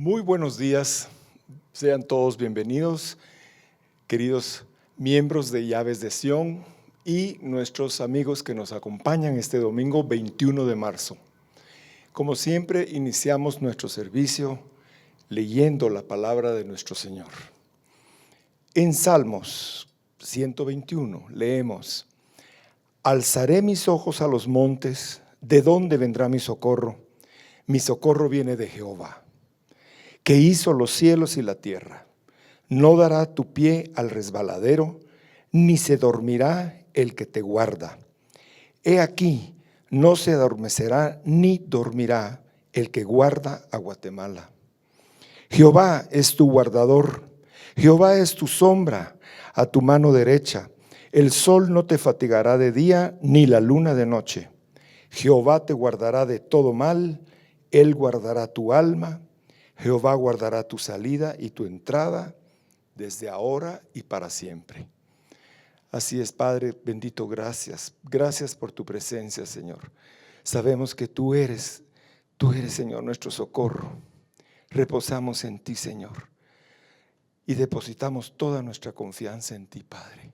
Muy buenos días, sean todos bienvenidos, queridos miembros de Llaves de Sión y nuestros amigos que nos acompañan este domingo 21 de marzo. Como siempre, iniciamos nuestro servicio leyendo la palabra de nuestro Señor. En Salmos 121 leemos: Alzaré mis ojos a los montes, ¿de dónde vendrá mi socorro? Mi socorro viene de Jehová, que hizo los cielos y la tierra. No dará tu pie al resbaladero, ni se dormirá el que te guarda. He aquí, no se adormecerá ni dormirá el que guarda a Guatemala. Jehová es tu guardador, Jehová es tu sombra a tu mano derecha. El sol no te fatigará de día, ni la luna de noche. Jehová te guardará de todo mal, Él guardará tu alma. Jehová guardará tu salida y tu entrada desde ahora y para siempre. Así es, Padre bendito, gracias. Gracias por tu presencia, Señor. Sabemos que tú eres, Señor, nuestro socorro. Reposamos en ti, Señor, y depositamos toda nuestra confianza en ti, Padre,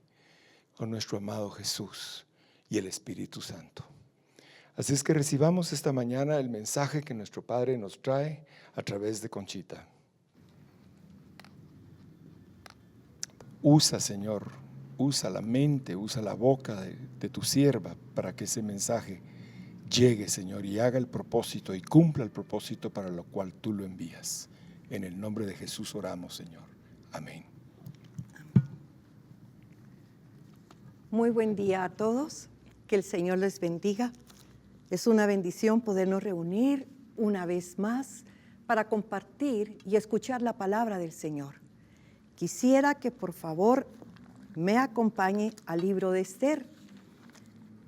con nuestro amado Jesús y el Espíritu Santo. Así es que recibamos esta mañana el mensaje que nuestro Padre nos trae a través de Conchita. Usa, Señor, usa la mente, usa la boca de tu sierva para que ese mensaje llegue, Señor, y haga el propósito y cumpla el propósito para lo cual tú lo envías. En el nombre de Jesús oramos, Señor. Amén. Muy buen día a todos, que el Señor les bendiga. Es una bendición podernos reunir una vez más para compartir y escuchar la palabra del Señor. Quisiera que por favor me acompañe al libro de Esther.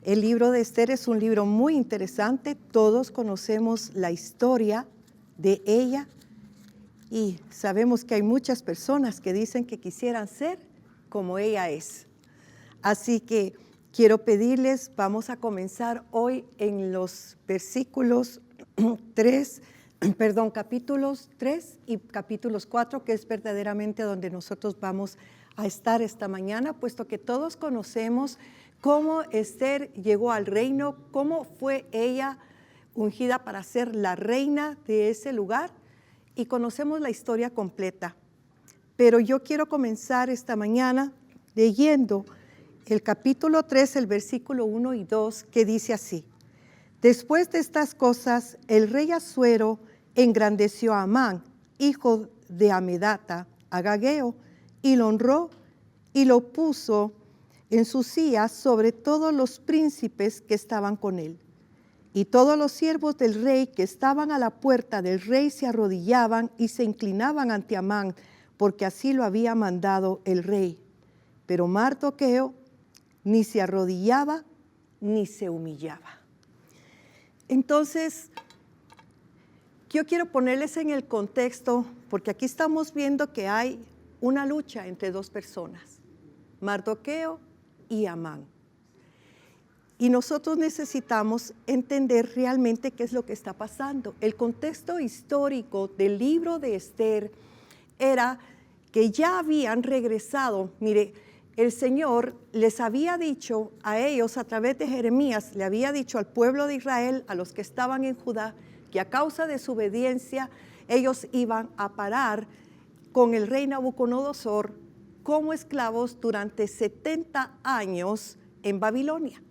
El libro de Esther es un libro muy interesante, todos conocemos la historia de ella y sabemos que hay muchas personas que dicen que quisieran ser como ella es. Así que quiero pedirles, vamos a comenzar hoy en los capítulos 3 y capítulos 4, que es verdaderamente donde nosotros vamos a estar esta mañana, puesto que todos conocemos cómo Esther llegó al reino, cómo fue ella ungida para ser la reina de ese lugar y conocemos la historia completa. Pero yo quiero comenzar esta mañana leyendo el capítulo 3, el versículo 1 y 2, que dice así: Después de estas cosas, el rey Asuero engrandeció a Amán, hijo de Amedata, agageo, y lo honró y lo puso en su silla sobre todos los príncipes que estaban con él. Y todos los siervos del rey que estaban a la puerta del rey se arrodillaban y se inclinaban ante Amán, porque así lo había mandado el rey. Pero Mardoqueo ni se arrodillaba ni se humillaba. Entonces, yo quiero ponerles en el contexto, porque aquí estamos viendo que hay una lucha entre dos personas, Mardoqueo y Amán. Y nosotros necesitamos entender realmente qué es lo que está pasando. El contexto histórico del libro de Esther era que ya habían regresado. Mire, el Señor les había dicho a ellos a través de Jeremías, le había dicho al pueblo de Israel, a los que estaban en Judá, que a causa de su obediencia ellos iban a parar con el rey Nabucodonosor como esclavos durante 70 años en Babilonia.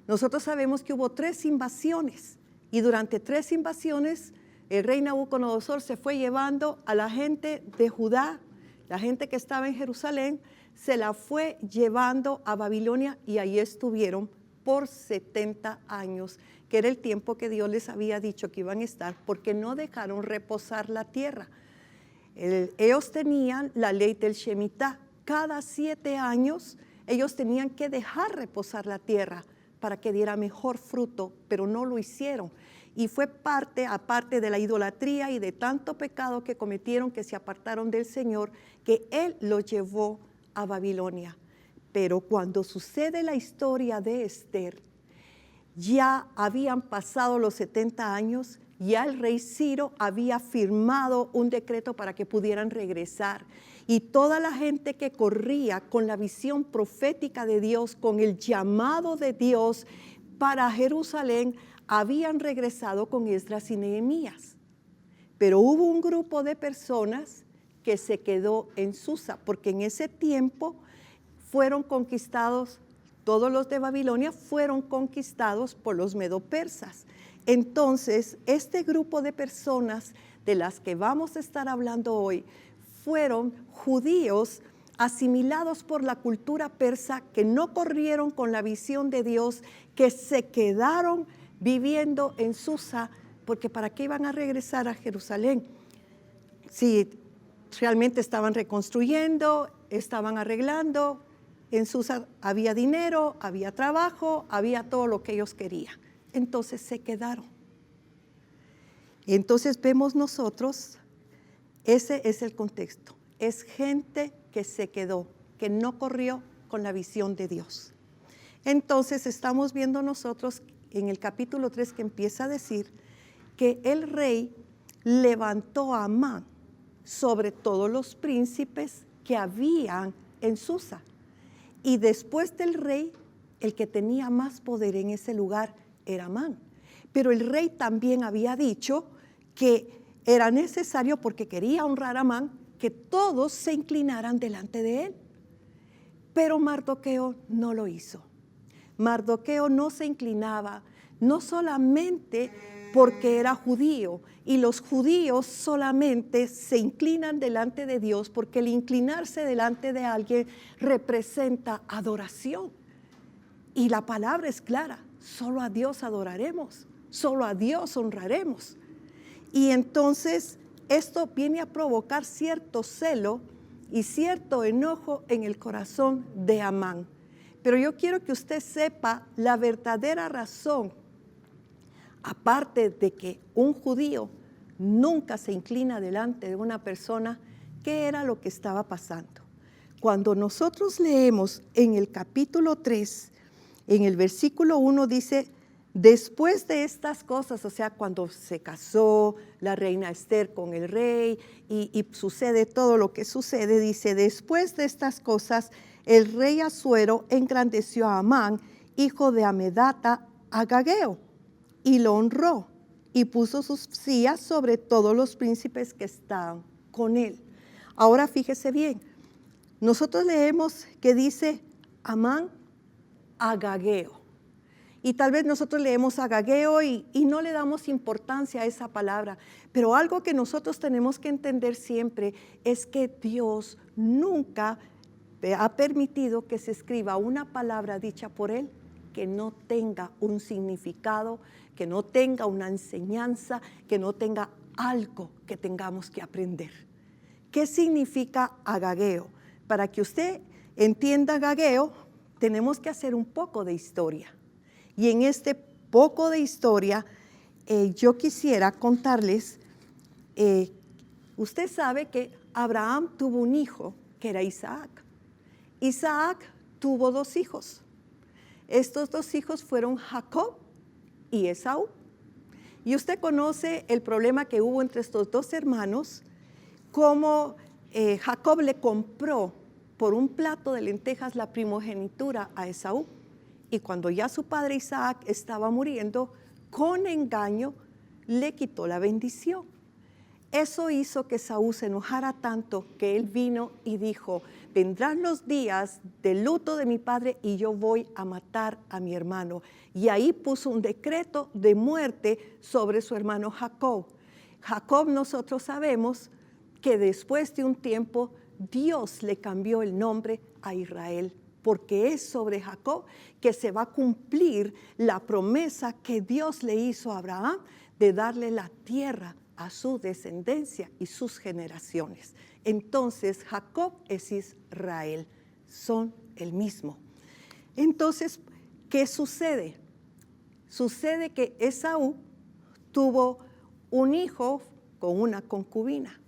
Nosotros sabemos que hubo 3 invasiones y durante 3 invasiones el rey Nabucodonosor se fue llevando a la gente de Judá, la gente que estaba en Jerusalén, se la fue llevando a Babilonia y ahí estuvieron por 70 años, que era el tiempo que Dios les había dicho que iban a estar, porque no dejaron reposar la tierra. Ellos tenían la ley del Shemitah. Cada 7 años ellos tenían que dejar reposar la tierra para que diera mejor fruto, pero no lo hicieron. Y fue aparte de la idolatría y de tanto pecado que cometieron, que se apartaron del Señor, que Él los llevó a Babilonia. Pero cuando sucede la historia de Esther, ya habían pasado los 70 años Ya el rey Ciro había firmado un decreto para que pudieran regresar. Y toda la gente que corría con la visión profética de Dios, con el llamado de Dios para Jerusalén, habían regresado con Esdras y Nehemías. Pero hubo un grupo de personas que se quedó en Susa, porque en ese tiempo fueron conquistados, todos los de Babilonia fueron conquistados por los medo-persas. Entonces, este grupo de personas de las que vamos a estar hablando hoy fueron judíos asimilados por la cultura persa, que no corrieron con la visión de Dios, que se quedaron viviendo en Susa, porque ¿para qué iban a regresar a Jerusalén? Si realmente estaban reconstruyendo, estaban arreglando, en Susa había dinero, había trabajo, había todo lo que ellos querían. Entonces se quedaron. Entonces vemos nosotros, ese es el contexto. Es gente que se quedó, que no corrió con la visión de Dios. Entonces estamos viendo nosotros en el capítulo 3 que empieza a decir que el rey levantó a Amán sobre todos los príncipes que habían en Susa. Y después del rey, el que tenía más poder en ese lugar era Amán. Pero el rey también había dicho que era necesario, porque quería honrar a Amán, que todos se inclinaran delante de él. Pero Mardoqueo no lo hizo. Mardoqueo no se inclinaba, no solamente porque era judío, y los judíos solamente se inclinan delante de Dios porque el inclinarse delante de alguien representa adoración. Y la palabra es clara, solo a Dios adoraremos, solo a Dios honraremos. Y entonces esto viene a provocar cierto celo y cierto enojo en el corazón de Amán. Pero yo quiero que usted sepa la verdadera razón, aparte de que un judío nunca se inclina delante de una persona, ¿qué era lo que estaba pasando? Cuando nosotros leemos en el capítulo 3, en el versículo 1 dice: después de estas cosas, o sea, cuando se casó la reina Esther con el rey y sucede todo lo que sucede, dice: después de estas cosas, el rey Asuero engrandeció a Amán, hijo de Amedata, agageo, y lo honró, y puso sus sillas sobre todos los príncipes que estaban con él. Ahora fíjese bien, nosotros leemos que dice Amán agageo. Y tal vez nosotros leemos agageo y no le damos importancia a esa palabra. Pero algo que nosotros tenemos que entender siempre es que Dios nunca ha permitido que se escriba una palabra dicha por Él que no tenga un significado, que no tenga una enseñanza, que no tenga algo que tengamos que aprender. ¿Qué significa agageo? Para que usted entienda agageo, tenemos que hacer un poco de historia. Y en este poco de historia, yo quisiera contarles, usted sabe que Abraham tuvo un hijo que era Isaac. Isaac tuvo 2 hijos. Estos 2 hijos fueron Jacob y Esaú. Y usted conoce el problema que hubo entre estos 2 hermanos, cómo Jacob le compró por un plato de lentejas la primogenitura a Esaú. Y cuando ya su padre Isaac estaba muriendo, con engaño le quitó la bendición. Eso hizo que Esaú se enojara tanto que él vino y dijo: vendrán los días de luto de mi padre y yo voy a matar a mi hermano. Y ahí puso un decreto de muerte sobre su hermano Jacob. Jacob, nosotros sabemos que después de un tiempo Dios le cambió el nombre a Israel, porque es sobre Jacob que se va a cumplir la promesa que Dios le hizo a Abraham de darle la tierra a su descendencia y sus generaciones. Entonces Jacob es Israel, son el mismo. Entonces, ¿qué sucede? Sucede que Esaú tuvo un hijo con una concubina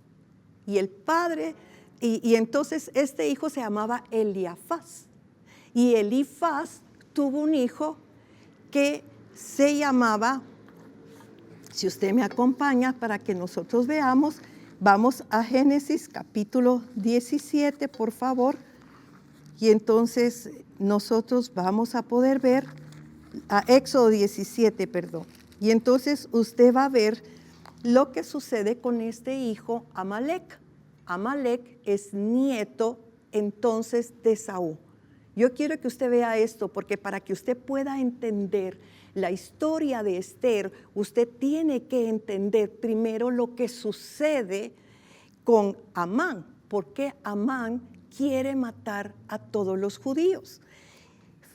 y el padre, y entonces este hijo se llamaba Elifaz. Y Elifaz tuvo un hijo que se llamaba Si usted me acompaña para que nosotros veamos, vamos a Génesis capítulo 17, por favor. Y entonces nosotros vamos a poder ver, a Éxodo 17, perdón. Y entonces usted va a ver lo que sucede con este hijo Amalek. Amalek es nieto entonces de Esaú. Yo quiero que usted vea esto porque para que usted pueda entender la historia de Esther, usted tiene que entender primero lo que sucede con Amán. ¿Por qué Amán quiere matar a todos los judíos?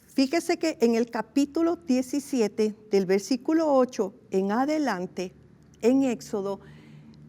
Fíjese que en el capítulo 17, del versículo 8 en adelante, en Éxodo,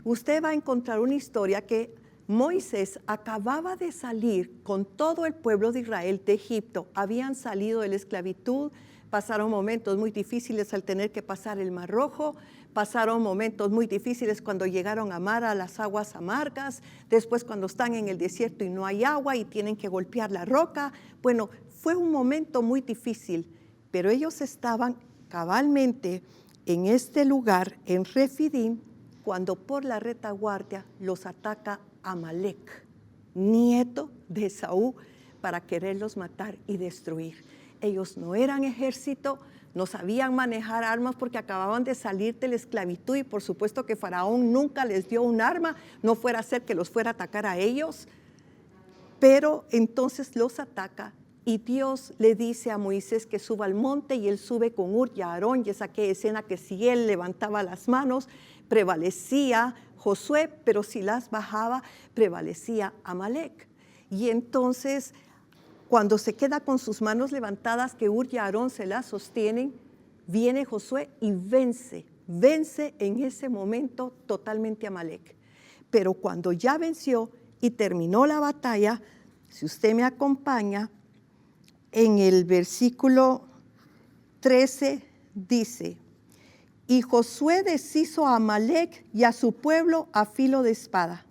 usted va a encontrar una historia que Moisés acababa de salir con todo el pueblo de Israel de Egipto. Habían salido de la esclavitud, pasaron momentos muy difíciles al tener que pasar el Mar Rojo, pasaron momentos muy difíciles cuando llegaron a Mara, a las aguas amargas, después cuando están en el desierto y no hay agua y tienen que golpear la roca. Bueno, fue un momento muy difícil, pero ellos estaban cabalmente en este lugar, en Refidim, cuando por la retaguardia los ataca Amalek, nieto de Esaú, para quererlos matar y destruir. Ellos no eran ejército, no sabían manejar armas porque acababan de salir de la esclavitud y por supuesto que Faraón nunca les dio un arma, no fuera a ser que los fuera a atacar a ellos. Pero entonces los ataca y Dios le dice a Moisés que suba al monte y él sube con Ur y Aarón, y es aquella escena que si él levantaba las manos, prevalecía Josué, pero si las bajaba, prevalecía Amalek. Y entonces, cuando se queda con sus manos levantadas, que Ur y Aarón se las sostienen, viene Josué y vence en ese momento totalmente a Amalek. Pero cuando ya venció y terminó la batalla, si usted me acompaña, en el versículo 13 dice: y Josué deshizo a Amalek y a su pueblo a filo de espada.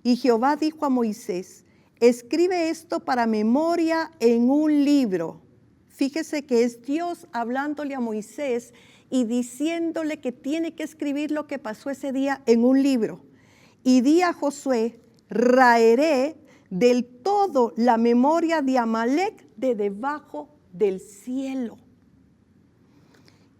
Y Jehová dijo a Moisés: escribe esto para memoria en un libro. Fíjese que es Dios hablándole a Moisés y diciéndole que tiene que escribir lo que pasó ese día en un libro. Y di a Josué: raeré del todo la memoria de Amalek de debajo del cielo.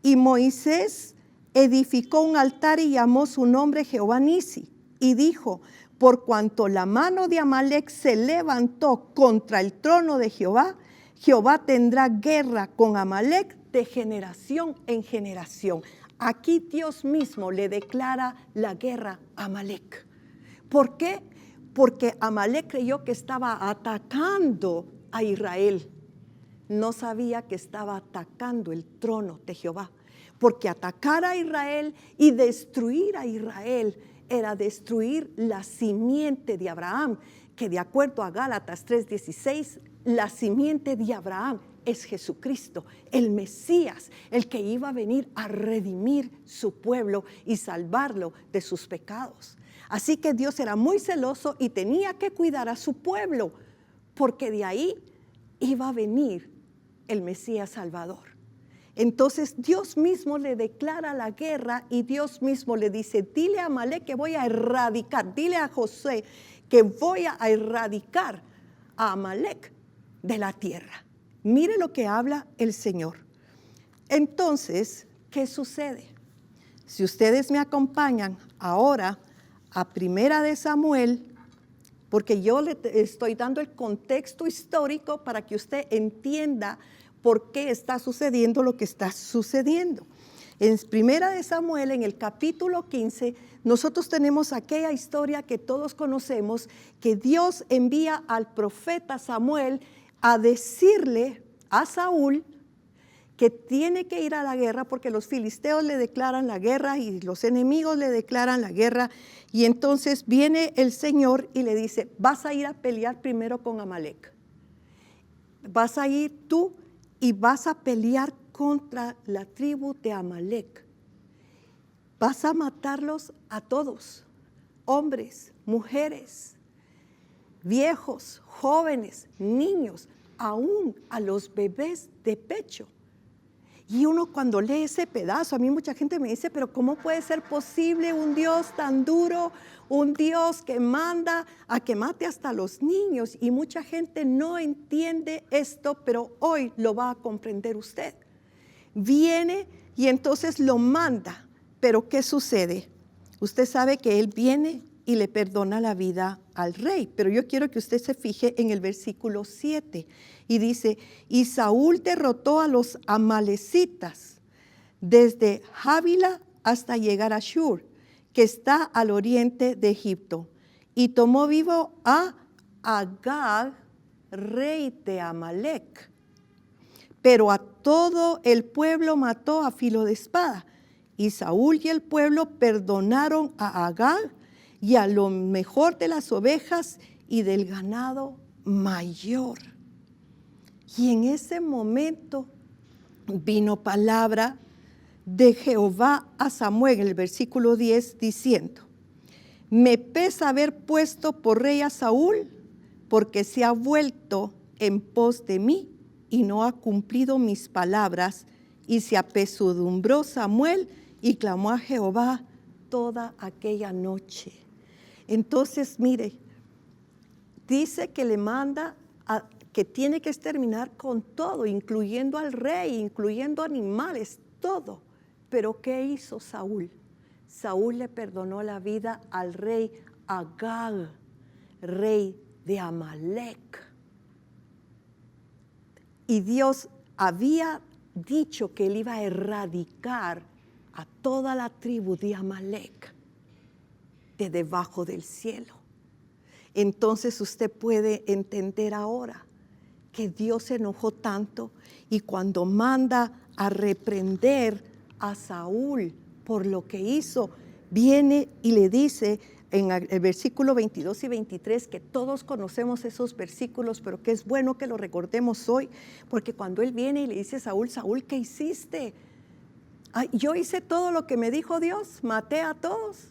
Y Moisés edificó un altar y llamó su nombre Jehová Nisi, y dijo: por cuanto la mano de Amalek se levantó contra el trono de Jehová, Jehová tendrá guerra con Amalek de generación en generación. Aquí Dios mismo le declara la guerra a Amalek. ¿Por qué? Porque Amalek creyó que estaba atacando a Israel. No sabía que estaba atacando el trono de Jehová. Porque atacar a Israel y destruir a Israel era destruir la simiente de Abraham, que de acuerdo a Gálatas 3:16, la simiente de Abraham es Jesucristo, el Mesías, el que iba a venir a redimir su pueblo y salvarlo de sus pecados. Así que Dios era muy celoso y tenía que cuidar a su pueblo, porque de ahí iba a venir el Mesías Salvador. Entonces Dios mismo le declara la guerra y Dios mismo le dice: dile a Amalek que voy a erradicar, dile a Josué que voy a erradicar a Amalek de la tierra. Mire lo que habla el Señor. Entonces, ¿qué sucede? Si ustedes me acompañan ahora a Primera de Samuel, porque yo le estoy dando el contexto histórico para que usted entienda por qué está sucediendo lo que está sucediendo. En Primera de Samuel, en el capítulo 15, nosotros tenemos aquella historia que todos conocemos, que Dios envía al profeta Samuel a decirle a Saúl que tiene que ir a la guerra porque los filisteos le declaran la guerra y los enemigos le declaran la guerra. Y entonces viene el Señor y le dice: vas a ir a pelear primero con Amalek. Vas a ir tú y vas a pelear contra la tribu de Amalek. Vas a matarlos a todos, hombres, mujeres, viejos, jóvenes, niños, aún a los bebés de pecho. Y uno cuando lee ese pedazo, a mí mucha gente me dice, pero ¿cómo puede ser posible un Dios tan duro? Un Dios que manda a que mate hasta los niños. Y mucha gente no entiende esto, pero hoy lo va a comprender usted. Viene y entonces lo manda. Pero ¿qué sucede? Usted sabe que él viene y le perdona la vida al rey. Pero yo quiero que usted se fije en el versículo 7. Y dice, y Saúl derrotó a los amalecitas desde Havila hasta llegar a Shur, que está al oriente de Egipto. Y tomó vivo a Agag, rey de Amalec. Pero a todo el pueblo mató a filo de espada. Y Saúl y el pueblo perdonaron a Agag y a lo mejor de las ovejas y del ganado mayor. Y en ese momento vino palabra de Jehová a Samuel, en el versículo 10, diciendo, me pesa haber puesto por rey a Saúl, porque se ha vuelto en pos de mí y no ha cumplido mis palabras. Y se apesadumbró Samuel y clamó a Jehová toda aquella noche. Entonces, mire, dice que le manda que tiene que exterminar con todo, incluyendo al rey, incluyendo animales, todo. Pero ¿qué hizo Saúl? Saúl le perdonó la vida al rey Agag, rey de Amalec. Y Dios había dicho que él iba a erradicar a toda la tribu de Amalec de debajo del cielo. Entonces usted puede entender ahora que Dios se enojó tanto y cuando manda a reprender a Saúl por lo que hizo, viene y le dice en el versículo 22 y 23, que todos conocemos esos versículos, pero que es bueno que lo recordemos hoy, porque cuando él viene y le dice a Saúl, Saúl, ¿qué hiciste? Yo hice todo lo que me dijo Dios, maté a todos.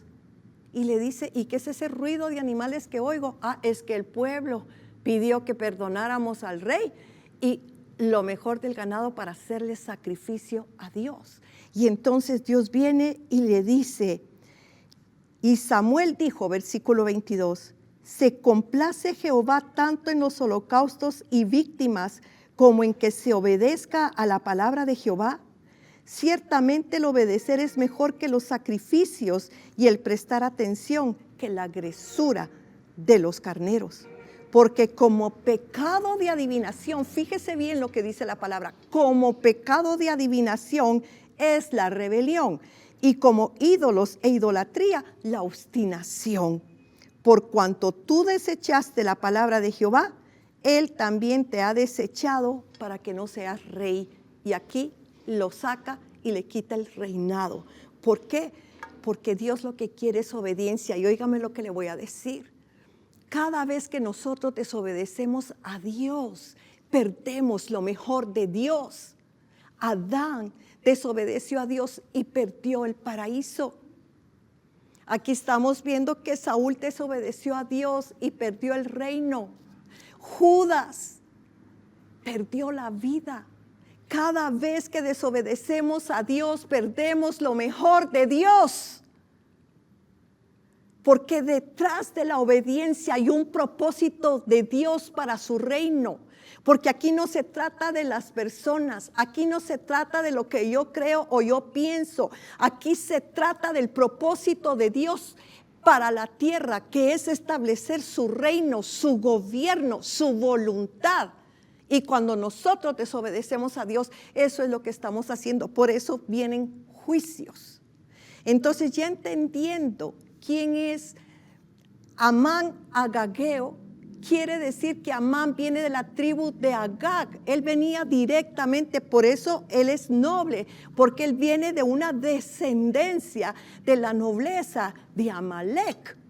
Y le dice, ¿y qué es ese ruido de animales que oigo? Es que el pueblo pidió que perdonáramos al rey y lo mejor del ganado para hacerle sacrificio a Dios. Y entonces Dios viene y le dice, y Samuel dijo, versículo 22, ¿se complace Jehová tanto en los holocaustos y víctimas como en que se obedezca a la palabra de Jehová? Ciertamente el obedecer es mejor que los sacrificios y el prestar atención que la agresura de los carneros. Porque como pecado de adivinación, fíjese bien lo que dice la palabra, como pecado de adivinación es la rebelión y como ídolos e idolatría la obstinación. Por cuanto tú desechaste la palabra de Jehová, Él también te ha desechado para que no seas rey. Y aquí lo saca y le quita el reinado. ¿Por qué? Porque Dios lo que quiere es obediencia. Y óigame lo que le voy a decir. Cada vez que nosotros desobedecemos a Dios, perdemos lo mejor de Dios. Adán desobedeció a Dios y perdió el paraíso. Aquí estamos viendo que Saúl desobedeció a Dios y perdió el reino. Judas perdió la vida. Cada vez que desobedecemos a Dios, perdemos lo mejor de Dios. Porque detrás de la obediencia hay un propósito de Dios para su reino. Porque aquí no se trata de las personas, aquí no se trata de lo que yo creo o yo pienso. Aquí se trata del propósito de Dios para la tierra, que es establecer su reino, su gobierno, su voluntad. Y cuando nosotros desobedecemos a Dios, eso es lo que estamos haciendo. Por eso vienen juicios. Entonces, ya entendiendo quién es Amán Agageo, quiere decir que Amán viene de la tribu de Agag. Él venía directamente, por eso él es noble, porque él viene de una descendencia de la nobleza de Amalec.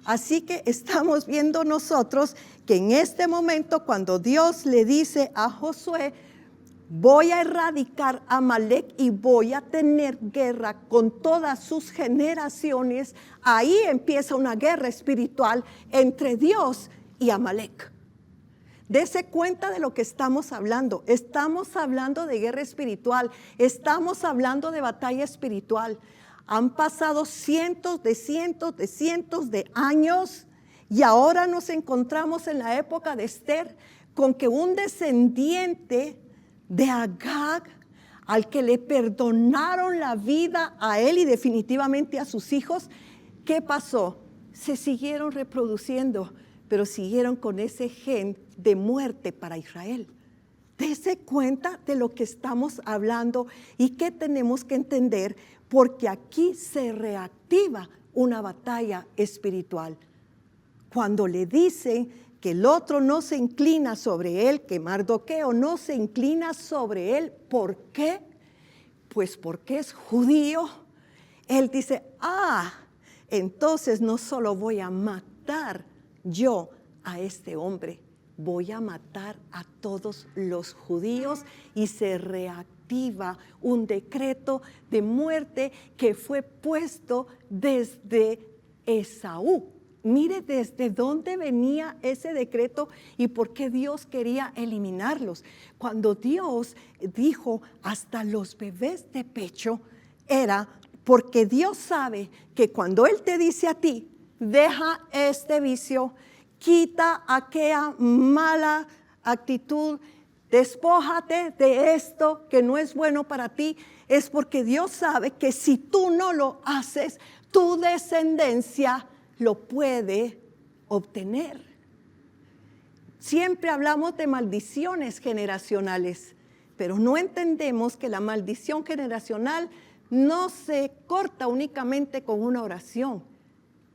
Así que estamos viendo nosotros que en este momento, cuando Dios le dice a Josué, voy a erradicar a Amalec y voy a tener guerra con todas sus generaciones, ahí empieza una guerra espiritual entre Dios y Amalec. Dese cuenta de lo que estamos hablando. Estamos hablando de guerra espiritual. Estamos hablando de batalla espiritual. Han pasado cientos de años y ahora nos encontramos en la época de Esther con que un descendiente de Agag, al que le perdonaron la vida a él y definitivamente a sus hijos, ¿qué pasó? Se siguieron reproduciendo, pero siguieron con ese gen de muerte para Israel. Dese cuenta de lo que estamos hablando y que tenemos que entender, porque aquí se reactiva una batalla espiritual. Cuando le dicen que el otro no se inclina sobre él, que Mardoqueo no se inclina sobre él, ¿por qué? Pues porque es judío. Él dice, entonces no solo voy a matar yo a este hombre, voy a matar a todos los judíos, y se reactiva un decreto de muerte que fue puesto desde Esaú. Mire desde dónde venía ese decreto y por qué Dios quería eliminarlos. Cuando Dios dijo hasta los bebés de pecho, era porque Dios sabe que cuando Él te dice a ti, deja este vicio, quita aquella mala actitud, despójate de esto que no es bueno para ti, es porque Dios sabe que si tú no lo haces, tu descendencia lo puede obtener. Siempre hablamos de maldiciones generacionales, pero no entendemos que la maldición generacional no se corta únicamente con una oración,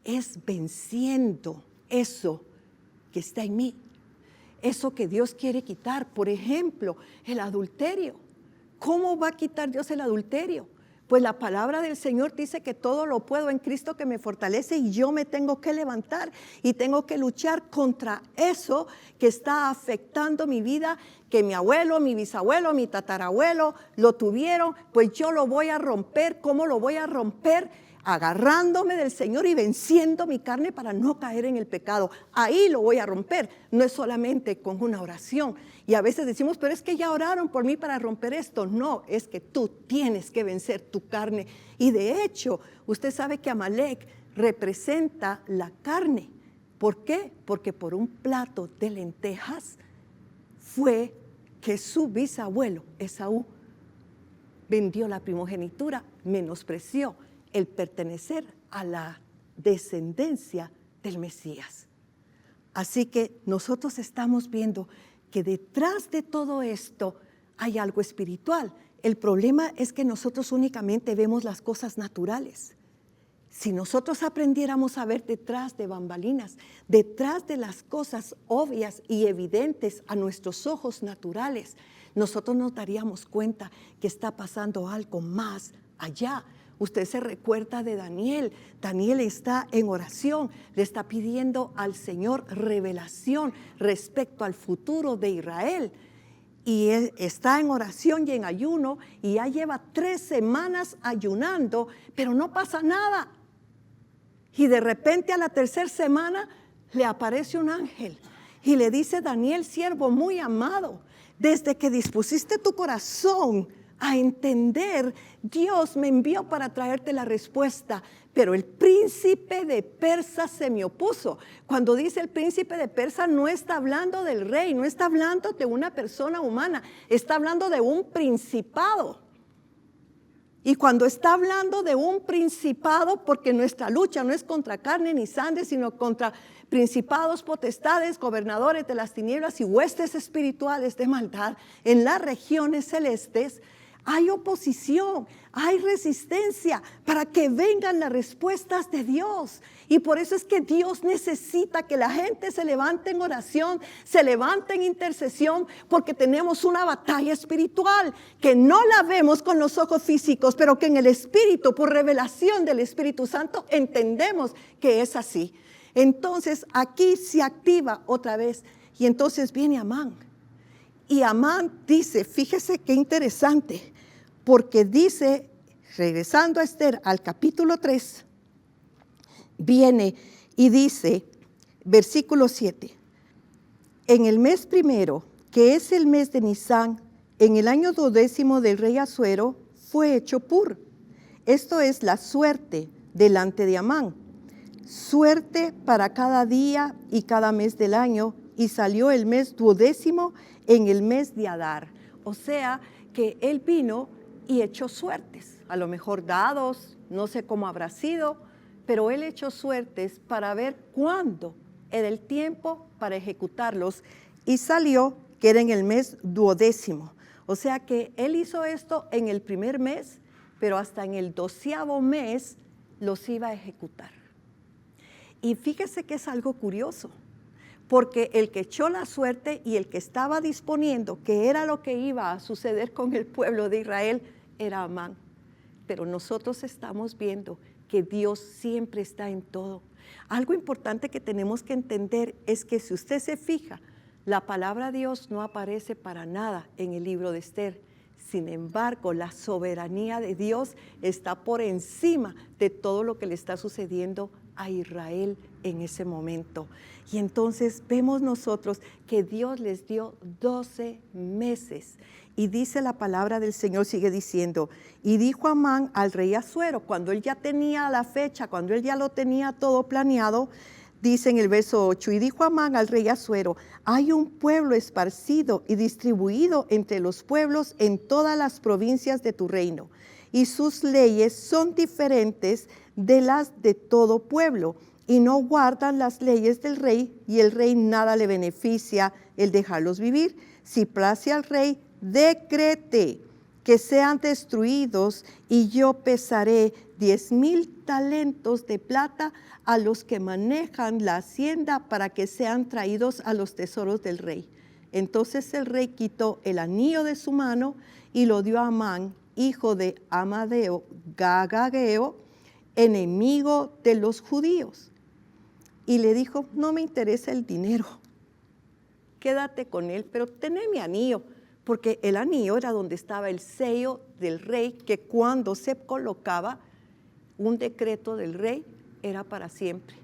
es venciendo eso que está en mí, eso que Dios quiere quitar. Por ejemplo, el adulterio. ¿Cómo va a quitar Dios el adulterio? Pues la palabra del Señor dice que todo lo puedo en Cristo que me fortalece, y yo me tengo que levantar y tengo que luchar contra eso que está afectando mi vida, que mi abuelo, mi bisabuelo, mi tatarabuelo lo tuvieron. Pues yo lo voy a romper. ¿Cómo lo voy a romper? Agarrándome del Señor y venciendo mi carne para no caer en el pecado. Ahí lo voy a romper. No es solamente con una oración. Y a veces decimos, pero es que ya oraron por mí para romper esto. No, es que tú tienes que vencer tu carne. Y de hecho, usted sabe que Amalek representa la carne. ¿Por qué? Porque por un plato de lentejas fue que su bisabuelo, Esaú, vendió la primogenitura, menospreció el pertenecer a la descendencia del Mesías. Así que nosotros estamos viendo que detrás de todo esto hay algo espiritual. El problema es que nosotros únicamente vemos las cosas naturales. Si nosotros aprendiéramos a ver detrás de bambalinas, detrás de las cosas obvias y evidentes a nuestros ojos naturales, nosotros nos daríamos cuenta que está pasando algo más allá. Usted se recuerda de Daniel. Daniel está en oración, le está pidiendo al Señor revelación respecto al futuro de Israel. Y él está en oración y en ayuno, y ya lleva 3 semanas ayunando, pero no pasa nada. Y de repente a la 3ª semana le aparece un ángel y le dice: Daniel, siervo muy amado, desde que dispusiste tu corazón a entender, Dios me envió para traerte la respuesta, pero el príncipe de Persia se me opuso. Cuando dice el príncipe de Persia, no está hablando del rey, no está hablando de una persona humana, está hablando de un principado. Y cuando está hablando de un principado, porque nuestra lucha no es contra carne ni sangre, sino contra principados, potestades, gobernadores de las tinieblas y huestes espirituales de maldad en las regiones celestes, hay oposición, hay resistencia para que vengan las respuestas de Dios. Y por eso es que Dios necesita que la gente se levante en oración, se levante en intercesión, porque tenemos una batalla espiritual que no la vemos con los ojos físicos, pero que en el Espíritu, por revelación del Espíritu Santo, entendemos que es así. Entonces aquí se activa otra vez, y entonces viene Amán. Y Amán dice, fíjese qué interesante, porque dice, regresando a Esther al capítulo 3, viene y dice, versículo 7, En el mes primero, que es el mes de Nisán, en el año 12º del rey Asuero, fue hecho Pur. Esto es la suerte delante de Amán. Suerte para cada día y cada mes del año, y salió el mes 12º en el mes de Adar. O sea que él vino y echó suertes, a lo mejor dados, no sé cómo habrá sido, pero él echó suertes para ver cuándo era el tiempo para ejecutarlos, y salió que era en el mes 12º. O sea que él hizo esto en el primer mes, pero hasta en el 12º mes los iba a ejecutar. Y fíjese que es algo curioso, porque el que echó la suerte y el que estaba disponiendo, que era lo que iba a suceder con el pueblo de Israel, era Amán. Pero nosotros estamos viendo que Dios siempre está en todo. Algo importante que tenemos que entender es que si usted se fija, la palabra Dios no aparece para nada en el libro de Esther. Sin embargo, la soberanía de Dios está por encima de todo lo que le está sucediendo a Israel en ese momento. Y entonces vemos nosotros que Dios les dio 12 meses. Y dice la palabra del Señor, sigue diciendo, y dijo Amán al rey Asuero, cuando él ya tenía la fecha, cuando él ya lo tenía todo planeado, dice en el verso 8, y dijo Amán al rey Asuero, hay un pueblo esparcido y distribuido entre los pueblos en todas las provincias de tu reino, y sus leyes son diferentes de las de todo pueblo, y no guardan las leyes del rey, y el rey nada le beneficia el dejarlos vivir. Si place al rey, decrete que sean destruidos, y yo pesaré 10,000 talentos de plata a los que manejan la hacienda para que sean traídos a los tesoros del rey. Entonces el rey quitó el anillo de su mano y lo dio a Amán, hijo de Amadeo, Gagageo, enemigo de los judíos. Y le dijo, no me interesa el dinero, quédate con él, pero tené mi anillo, porque el anillo era donde estaba el sello del rey, que cuando se colocaba un decreto del rey era para siempre,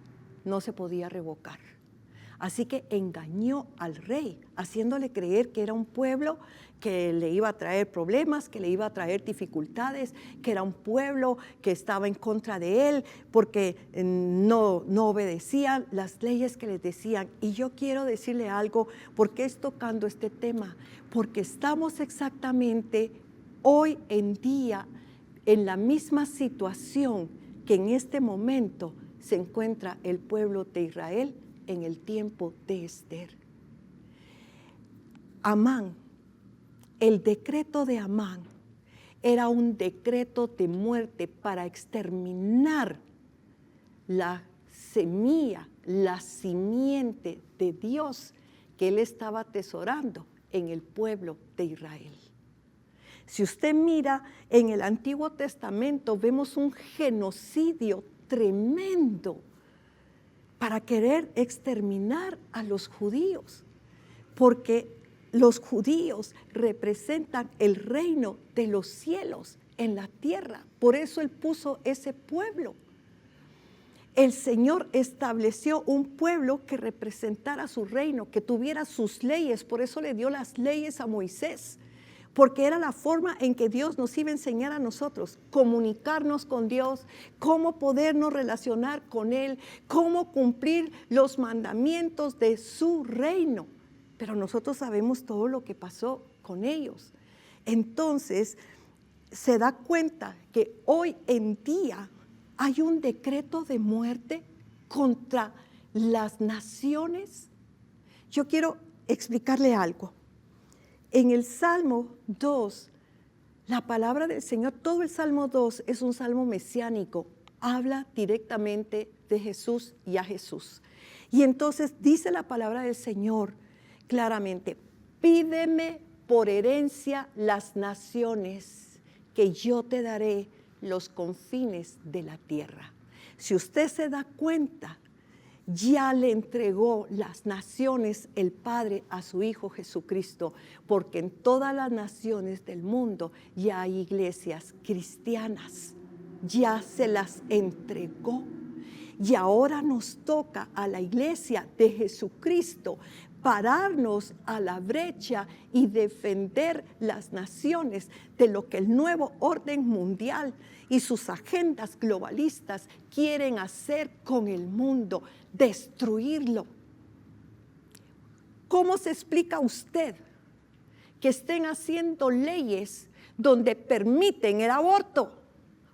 no se podía revocar. Así que engañó al rey, haciéndole creer que era un pueblo que le iba a traer problemas, que le iba a traer dificultades, que era un pueblo que estaba en contra de él porque no obedecían las leyes que les decían. Y yo quiero decirle algo, ¿por qué estoy tocando este tema? Porque estamos exactamente hoy en día en la misma situación que en este momento se encuentra el pueblo de Israel en el tiempo de Esther. Amán, el decreto de Amán era un decreto de muerte para exterminar la semilla, la simiente de Dios que él estaba atesorando en el pueblo de Israel. Si usted mira en el Antiguo Testamento, vemos un genocidio tremendo para querer exterminar a los judíos, porque los judíos representan el reino de los cielos en la tierra. Por eso él puso ese pueblo. El Señor estableció un pueblo que representara su reino, que tuviera sus leyes. Por eso le dio las leyes a Moisés, porque era la forma en que Dios nos iba a enseñar a nosotros, comunicarnos con Dios, cómo podernos relacionar con Él, cómo cumplir los mandamientos de su reino. Pero nosotros sabemos todo lo que pasó con ellos. Entonces, se da cuenta que hoy en día hay un decreto de muerte contra las naciones. Yo quiero explicarle algo. En el Salmo 2, la palabra del Señor, todo el Salmo 2 es un salmo mesiánico, habla directamente de Jesús y a Jesús. Y entonces dice la palabra del Señor claramente, pídeme por herencia las naciones, que yo te daré los confines de la tierra. Si usted se da cuenta, ya le entregó las naciones el Padre a su Hijo Jesucristo, porque en todas las naciones del mundo ya hay iglesias cristianas, ya se las entregó. Y ahora nos toca a la iglesia de Jesucristo pararnos a la brecha y defender las naciones de lo que el nuevo orden mundial y sus agendas globalistas quieren hacer con el mundo, destruirlo. ¿Cómo se explica usted que estén haciendo leyes donde permiten el aborto?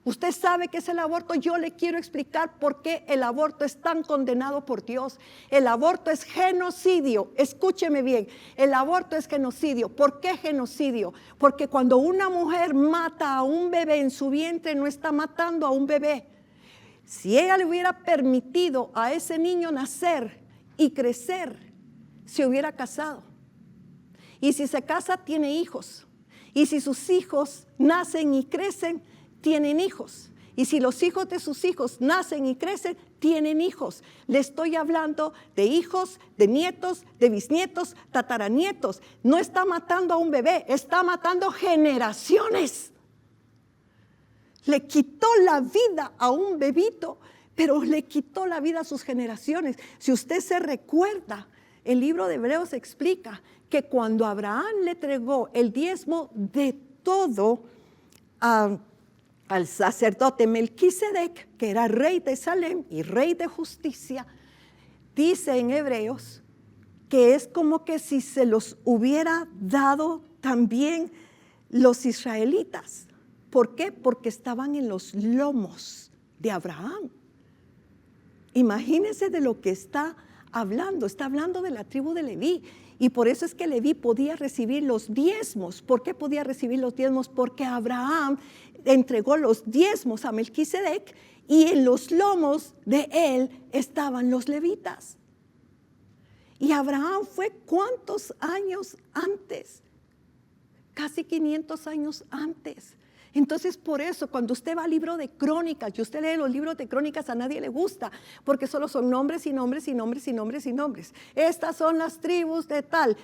Usted sabe qué es el aborto. Yo le quiero explicar por qué el aborto es tan condenado por Dios. El aborto es genocidio. Escúcheme bien, el aborto es genocidio. ¿Por qué genocidio? Porque cuando una mujer mata a un bebé en su vientre, no está matando a un bebé. Si ella le hubiera permitido a ese niño nacer y crecer, se hubiera casado. Y si se casa, tiene hijos. Y si sus hijos nacen y crecen, tienen hijos. Y si los hijos de sus hijos nacen y crecen, tienen hijos. Le estoy hablando de hijos, de nietos, de bisnietos, tataranietos. No está matando a un bebé, está matando generaciones. Le quitó la vida a un bebito, pero le quitó la vida a sus generaciones. Si usted se recuerda, el libro de Hebreos explica que cuando Abraham le entregó el diezmo de todo al sacerdote Melquisedec, que era rey de Salem y rey de justicia, dice en Hebreos que es como que si se los hubiera dado también los israelitas. ¿Por qué? Porque estaban en los lomos de Abraham. Imagínense de lo que está hablando de la tribu de Leví. Y por eso es que Leví podía recibir los diezmos. ¿Por qué podía recibir los diezmos? Porque Abraham entregó los diezmos a Melquisedec y en los lomos de él estaban los levitas. Y Abraham fue ¿cuántos años antes? Casi 500 años antes. Entonces, por eso, cuando usted va al libro de Crónicas, y usted lee los libros de Crónicas, a nadie le gusta, porque solo son nombres y nombres y nombres y nombres y nombres. Estas son las tribus de tal,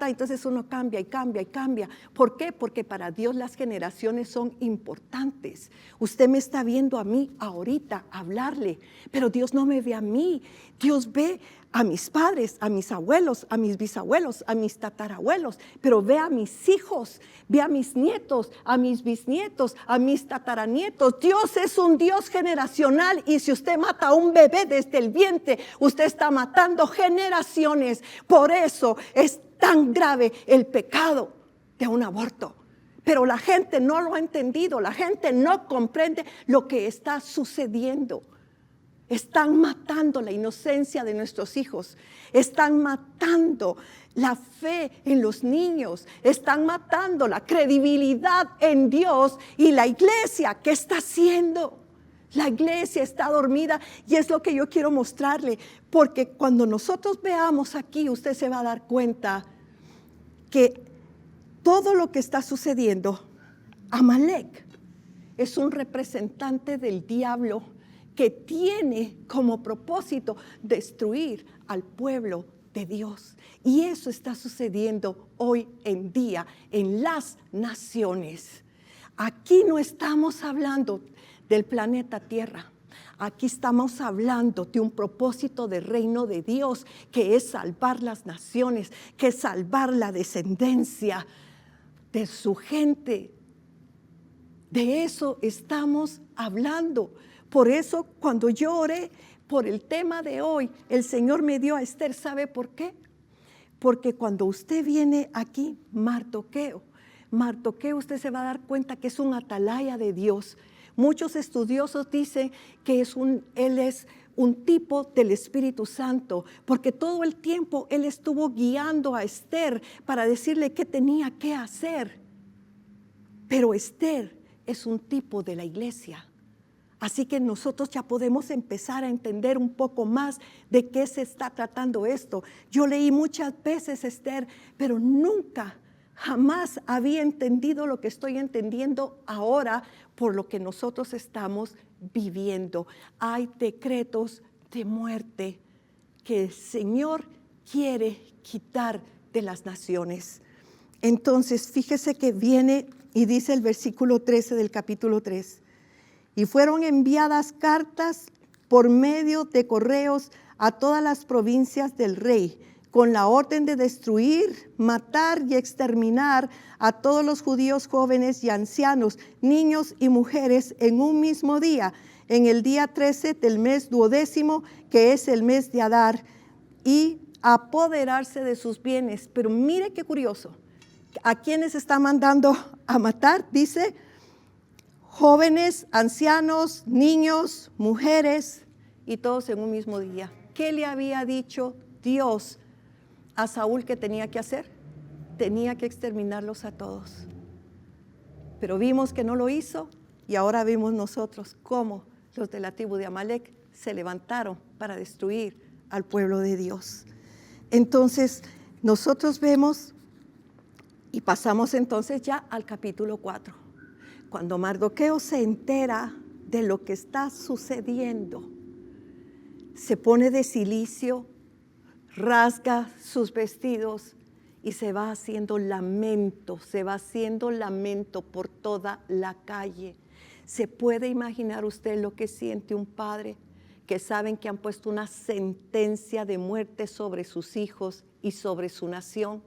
Entonces uno cambia y cambia y cambia. ¿Por qué? Porque para Dios las generaciones son importantes. Usted me está viendo a mí ahorita hablarle, pero Dios no me ve a mí. Dios ve a mis padres, a mis abuelos, a mis bisabuelos, a mis tatarabuelos, pero ve a mis hijos, ve a mis nietos, a mis bisnietos, a mis tataranietos. Dios es un Dios generacional y si usted mata a un bebé desde el vientre, usted está matando generaciones. Por eso es tan grave el pecado de un aborto. Pero la gente no lo ha entendido, la gente no comprende lo que está sucediendo. Están matando la inocencia de nuestros hijos, están matando la fe en los niños, están matando la credibilidad en Dios. Y la iglesia, ¿qué está haciendo? La iglesia está dormida y es lo que yo quiero mostrarle, porque cuando nosotros veamos aquí, usted se va a dar cuenta que todo lo que está sucediendo, Amalek es un representante del diablo que tiene como propósito destruir al pueblo de Dios. Y eso está sucediendo hoy en día en las naciones. Aquí no estamos hablando del planeta Tierra. Aquí estamos hablando de un propósito del reino de Dios, que es salvar las naciones, que es salvar la descendencia de su gente. De eso estamos hablando. Por eso, cuando yo oré por el tema de hoy, el Señor me dio a Esther. ¿Sabe por qué? Porque cuando usted viene aquí, Mardoqueo, usted se va a dar cuenta que es un atalaya de Dios. Muchos estudiosos dicen que él es un tipo del Espíritu Santo, porque todo el tiempo él estuvo guiando a Esther para decirle qué tenía que hacer. Pero Esther es un tipo de la iglesia. Así que nosotros ya podemos empezar a entender un poco más de qué se está tratando esto. Yo leí muchas veces Esther, pero nunca, jamás había entendido lo que estoy entendiendo ahora por lo que nosotros estamos viviendo. Hay decretos de muerte que el Señor quiere quitar de las naciones. Entonces, fíjese que viene y dice el versículo 13 del capítulo 3. Y fueron enviadas cartas por medio de correos a todas las provincias del rey, con la orden de destruir, matar y exterminar a todos los judíos jóvenes y ancianos, niños y mujeres en un mismo día, en el día 13 del mes 12º, que es el mes de Adar, y apoderarse de sus bienes. Pero mire qué curioso, ¿a quiénes está mandando a matar? Dice, jóvenes, ancianos, niños, mujeres, y todos en un mismo día. ¿Qué le había dicho Dios a Saúl que tenía que hacer? Tenía que exterminarlos a todos. Pero vimos que no lo hizo, y ahora vimos nosotros cómo los de la tribu de Amalek se levantaron para destruir al pueblo de Dios. Entonces, nosotros vemos y pasamos entonces ya al capítulo 4. Cuando Mardoqueo se entera de lo que está sucediendo, se pone de cilicio, rasga sus vestidos y se va haciendo lamento por toda la calle. ¿Se puede imaginar usted lo que siente un padre que saben que han puesto una sentencia de muerte sobre sus hijos y sobre su nación?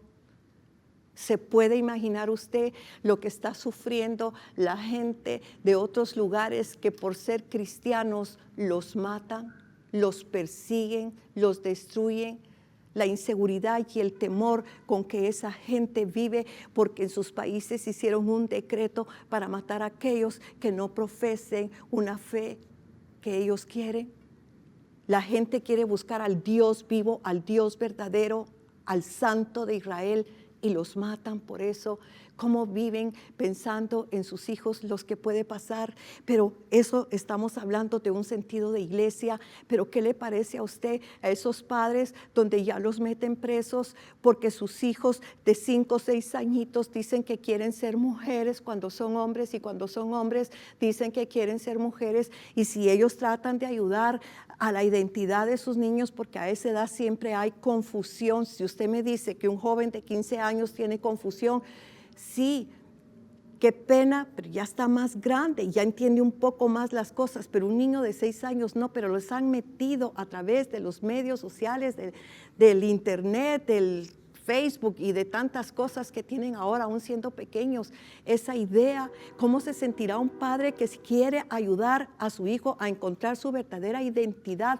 ¿Se puede imaginar usted lo que está sufriendo la gente de otros lugares que por ser cristianos los matan, los persiguen, los destruyen? La inseguridad y el temor con que esa gente vive, porque en sus países hicieron un decreto para matar a aquellos que no profesen una fe que ellos quieren. La gente quiere buscar al Dios vivo, al Dios verdadero, al Santo de Israel, y los matan por eso. Cómo viven pensando en sus hijos, los que puede pasar. Pero eso estamos hablando de un sentido de iglesia. Pero ¿qué le parece a usted a esos padres donde ya los meten presos porque sus hijos de 5 o 6 añitos dicen que quieren ser mujeres cuando son hombres, y cuando son hombres dicen que quieren ser mujeres? Y si ellos tratan de ayudar a la identidad de sus niños, porque a esa edad siempre hay confusión. Si usted me dice que un joven de 15 años tiene confusión, sí, qué pena, pero ya está más grande, ya entiende un poco más las cosas. Pero un niño de 6 años no, pero los han metido a través de los medios sociales, del internet, del Facebook y de tantas cosas que tienen ahora, aún siendo pequeños. Esa idea, ¿cómo se sentirá un padre que quiere ayudar a su hijo a encontrar su verdadera identidad?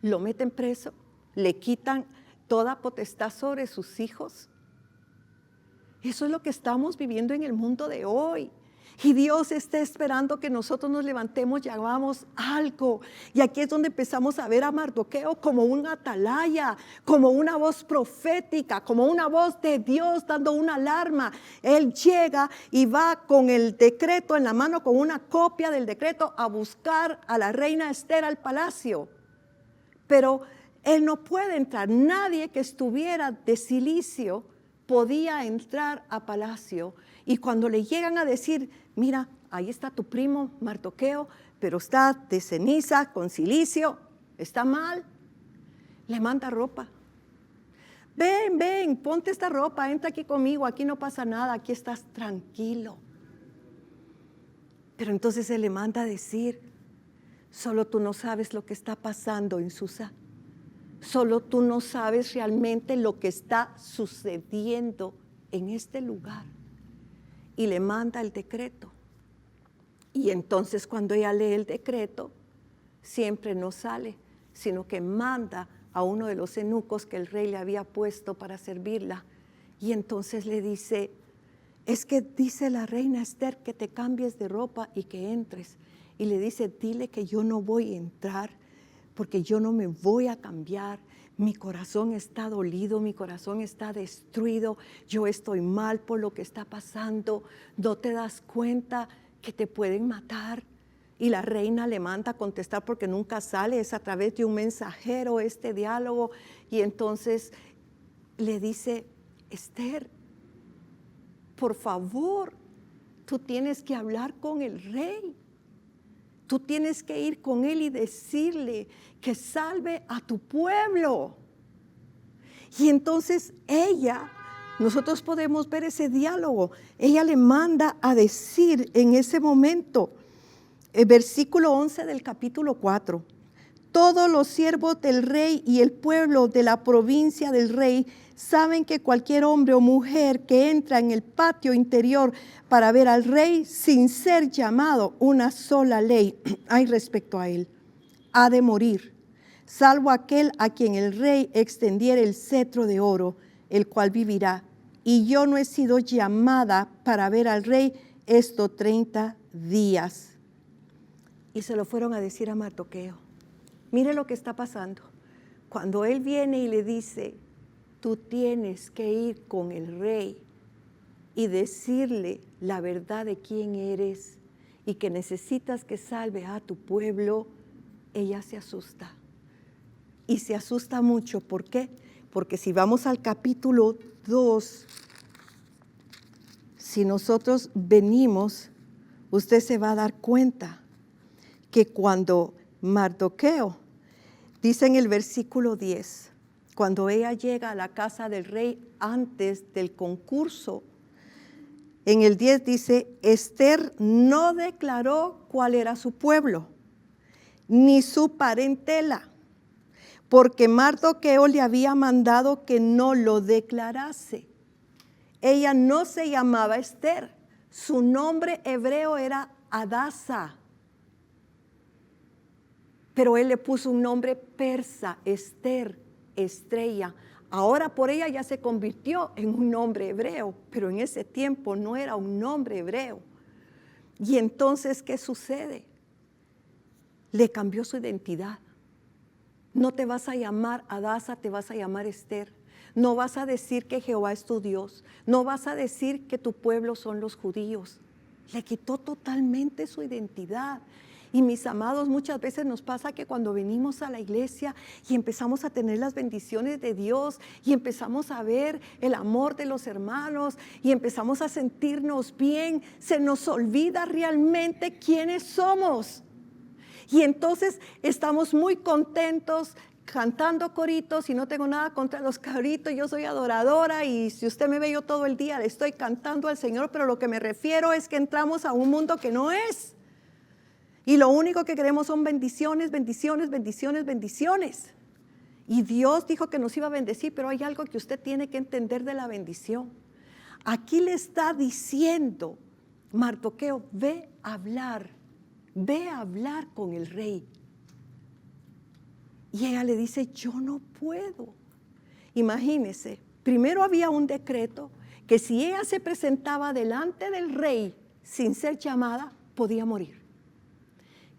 Lo meten preso, le quitan toda potestad sobre sus hijos. Eso es lo que estamos viviendo en el mundo de hoy. Y Dios está esperando que nosotros nos levantemos y hagamos algo. Y aquí es donde empezamos a ver a Mardoqueo como un atalaya, como una voz profética, como una voz de Dios dando una alarma. Él llega y va con el decreto en la mano, con una copia del decreto, a buscar a la reina Esther al palacio. Pero él no puede entrar. Nadie que estuviera de cilicio podía entrar a palacio. Y cuando le llegan a decir, mira, ahí está tu primo Mardoqueo, pero está de ceniza, con cilicio, está mal, le manda ropa. Ven, ponte esta ropa, entra aquí conmigo, aquí no pasa nada, aquí estás tranquilo. Pero entonces se le manda a decir, solo tú no sabes lo que está pasando en Susa. Solo tú no sabes realmente lo que está sucediendo en este lugar. Y le manda el decreto. Y entonces cuando ella lee el decreto, siempre no sale, sino que manda a uno de los eunucos que el rey le había puesto para servirla. Y entonces le dice, es que dice la reina Esther que te cambies de ropa y que entres. Y le dice, dile que yo no voy a entrar, porque yo no me voy a cambiar. Mi corazón está dolido, mi corazón está destruido, yo estoy mal por lo que está pasando. ¿No te das cuenta que te pueden matar? Y la reina le manda a contestar, porque nunca sale, es a través de un mensajero este diálogo. Y entonces le dice, Esther, por favor, tú tienes que hablar con el rey. Tú tienes que ir con él y decirle que salve a tu pueblo. Y entonces nosotros podemos ver ese diálogo. Ella le manda a decir en ese momento, el versículo 11 del capítulo 4, Todos los siervos del rey y el pueblo de la provincia del rey saben que cualquier hombre o mujer que entra en el patio interior para ver al rey sin ser llamado, una sola ley hay respecto a él: ha de morir, salvo aquel a quien el rey extendiera el cetro de oro, el cual vivirá. Y yo no he sido llamada para ver al rey estos 30 días. Y se lo fueron a decir a Mardoqueo. Mire lo que está pasando. Cuando él viene y le dice, tú tienes que ir con el rey y decirle la verdad de quién eres y que necesitas que salve a tu pueblo, ella se asusta. Y se asusta mucho. ¿Por qué? Porque si vamos al capítulo 2, si nosotros venimos, usted se va a dar cuenta que cuando Mardoqueo, dice en el versículo 10, cuando ella llega a la casa del rey antes del concurso, en el 10 dice, Esther no declaró cuál era su pueblo, ni su parentela, porque Mardoqueo le había mandado que no lo declarase. Ella no se llamaba Esther, su nombre hebreo era Adasa, pero él le puso un nombre persa, Esther, estrella. Ahora por ella ya se convirtió en un nombre hebreo, pero en ese tiempo no era un nombre hebreo. Y entonces, ¿qué sucede? Le cambió su identidad. No te vas a llamar Adasa, te vas a llamar Esther. No vas a decir que Jehová es tu Dios. No vas a decir que tu pueblo son los judíos. Le quitó totalmente su identidad. Y mis amados, muchas veces nos pasa que cuando venimos a la iglesia y empezamos a tener las bendiciones de Dios y empezamos a ver el amor de los hermanos y empezamos a sentirnos bien, se nos olvida realmente quiénes somos. Y entonces estamos muy contentos cantando coritos, y no tengo nada contra los coritos, yo soy adoradora y si usted me ve yo todo el día le estoy cantando al Señor, pero lo que me refiero es que entramos a un mundo que no es. Y lo único que queremos son bendiciones, bendiciones, bendiciones, bendiciones. Y Dios dijo que nos iba a bendecir, pero hay algo que usted tiene que entender de la bendición. Aquí le está diciendo Mardoqueo, ve a hablar con el rey. Y ella le dice, yo no puedo. Imagínese, primero había un decreto que si ella se presentaba delante del rey sin ser llamada, podía morir.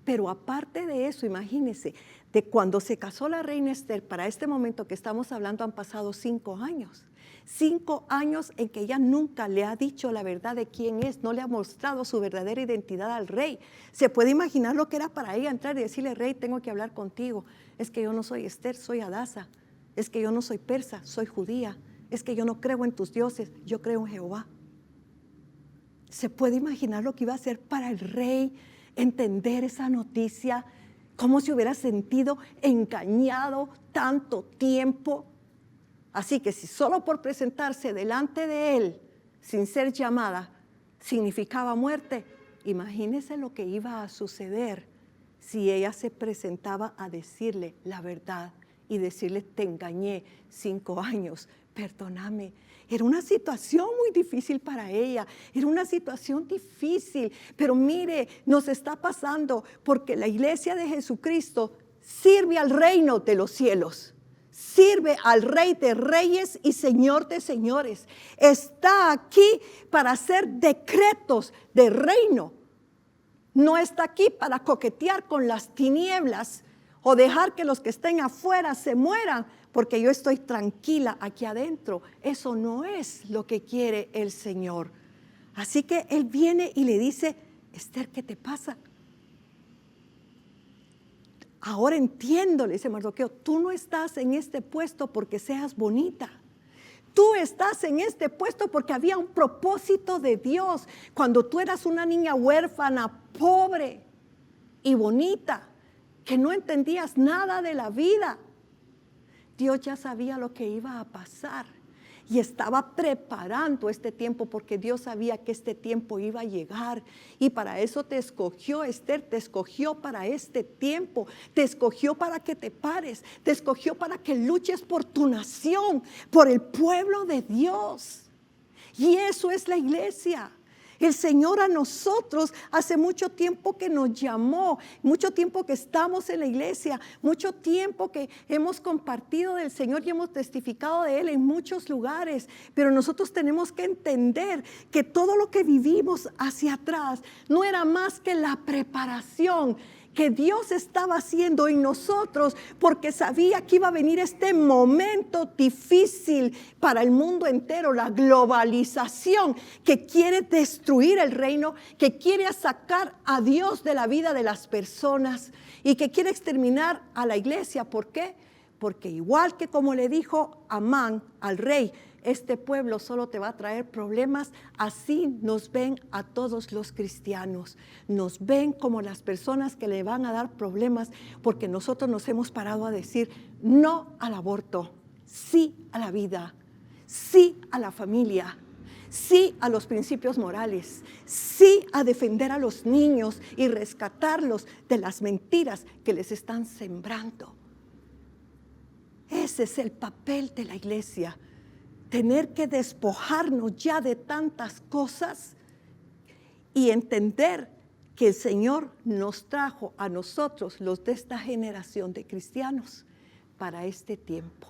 Pero aparte de eso, imagínense, de cuando se casó la reina Esther, para este momento que estamos hablando han pasado 5 años. 5 años en que ella nunca le ha dicho la verdad de quién es, no le ha mostrado su verdadera identidad al rey. Se puede imaginar lo que era para ella entrar y decirle, rey, tengo que hablar contigo. Es que yo no soy Esther, soy Adasa. Es que yo no soy persa, soy judía. Es que yo no creo en tus dioses, yo creo en Jehová. Se puede imaginar lo que iba a ser para el rey entender esa noticia, cómo se hubiera sentido engañado tanto tiempo. Así que si solo por presentarse delante de él, sin ser llamada, significaba muerte, imagínese lo que iba a suceder si ella se presentaba a decirle la verdad y decirle, te engañé 5 años, perdóname. Era una situación muy difícil para ella, era una situación difícil, pero mire, nos está pasando porque la iglesia de Jesucristo sirve al reino de los cielos, sirve al Rey de Reyes y Señor de Señores. Está aquí para hacer decretos de reino, no está aquí para coquetear con las tinieblas o dejar que los que estén afuera se mueran, porque yo estoy tranquila aquí adentro. Eso no es lo que quiere el Señor. Así que él viene y le dice, Esther, ¿qué te pasa? Ahora entiendo, le dice Mardoqueo, tú no estás en este puesto porque seas bonita. Tú estás en este puesto porque había un propósito de Dios. Cuando tú eras una niña huérfana, pobre y bonita, que no entendías nada de la vida, Dios ya sabía lo que iba a pasar. y estaba preparando este tiempo porque Dios sabía que este tiempo iba a llegar. Y para eso te escogió, Esther, te escogió para este tiempo, te escogió para que te pares, te escogió para que luches por tu nación, por el pueblo de Dios. Y eso es la iglesia. El Señor a nosotros hace mucho tiempo que nos llamó, mucho tiempo que estamos en la iglesia, mucho tiempo que hemos compartido del Señor y hemos testificado de Él en muchos lugares. Pero nosotros tenemos que entender que todo lo que vivimos hacia atrás no era más que la preparación que Dios estaba haciendo en nosotros, porque sabía que iba a venir este momento difícil para el mundo entero, la globalización que quiere destruir el reino, que quiere sacar a Dios de la vida de las personas y que quiere exterminar a la iglesia. ¿Por qué? Porque igual que como le dijo Amán al rey, este pueblo solo te va a traer problemas, así nos ven a todos los cristianos. Nos ven como las personas que le van a dar problemas porque nosotros nos hemos parado a decir no al aborto, sí a la vida, sí a la familia, sí a los principios morales, sí a defender a los niños y rescatarlos de las mentiras que les están sembrando. Ese es el papel de la iglesia. Tener que despojarnos ya de tantas cosas y entender que el Señor nos trajo a nosotros, los de esta generación de cristianos, para este tiempo,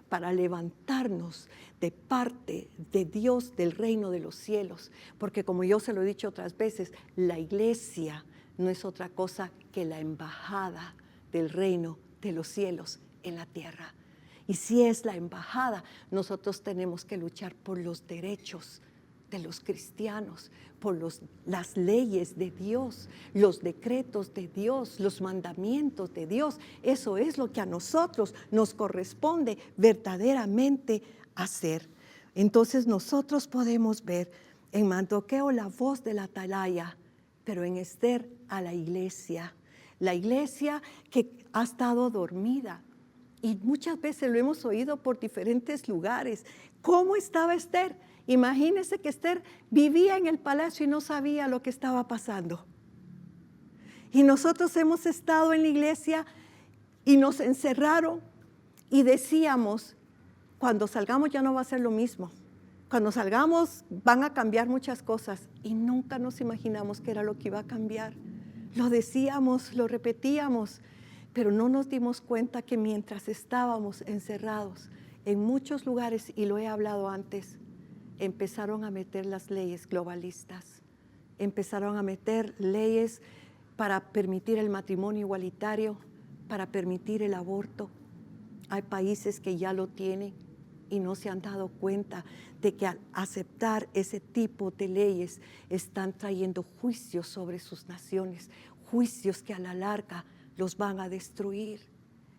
para levantarnos de parte de Dios del reino de los cielos. Porque como yo se lo he dicho otras veces, la iglesia no es otra cosa que la embajada del reino de los cielos en la tierra. Y si es la embajada, nosotros tenemos que luchar por los derechos de los cristianos, por las leyes de Dios, los decretos de Dios, los mandamientos de Dios. Eso es lo que a nosotros nos corresponde verdaderamente hacer. Entonces nosotros podemos ver en Mardoqueo la voz de la atalaya, pero en Esther a la iglesia que ha estado dormida. Y muchas veces lo hemos oído por diferentes lugares. ¿Cómo estaba Esther? Imagínense que Esther vivía en el palacio y no sabía lo que estaba pasando. Y nosotros hemos estado en la iglesia y nos encerraron y decíamos, cuando salgamos ya no va a ser lo mismo. Cuando salgamos van a cambiar muchas cosas. Y nunca nos imaginamos que era lo que iba a cambiar. Lo decíamos, lo repetíamos. Pero no nos dimos cuenta que mientras estábamos encerrados en muchos lugares, y lo he hablado antes, empezaron a meter las leyes globalistas, empezaron a meter leyes para permitir el matrimonio igualitario, para permitir el aborto. Hay países que ya lo tienen y no se han dado cuenta de que al aceptar ese tipo de leyes están trayendo juicios sobre sus naciones, juicios que a la larga los van a destruir.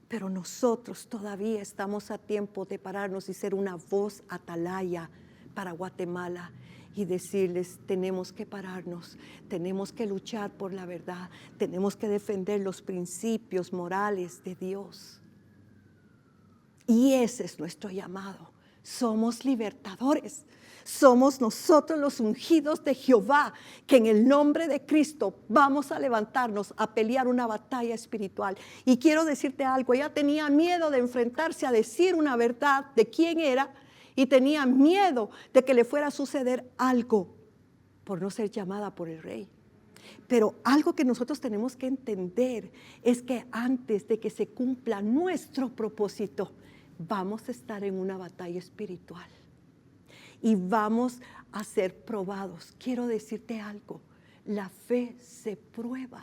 Pero nosotros todavía estamos a tiempo de pararnos y ser una voz atalaya para Guatemala y decirles, tenemos que pararnos, tenemos que luchar por la verdad, tenemos que defender los principios morales de Dios. Y ese es nuestro llamado. Somos libertadores. Somos nosotros los ungidos de Jehová, que en el nombre de Cristo vamos a levantarnos a pelear una batalla espiritual. Y quiero decirte algo, ella tenía miedo de enfrentarse a decir una verdad de quién era y tenía miedo de que le fuera a suceder algo por no ser llamada por el rey. Pero algo que nosotros tenemos que entender es que antes de que se cumpla nuestro propósito, vamos a estar en una batalla espiritual. Y vamos a ser probados. Quiero decirte algo, la fe se prueba.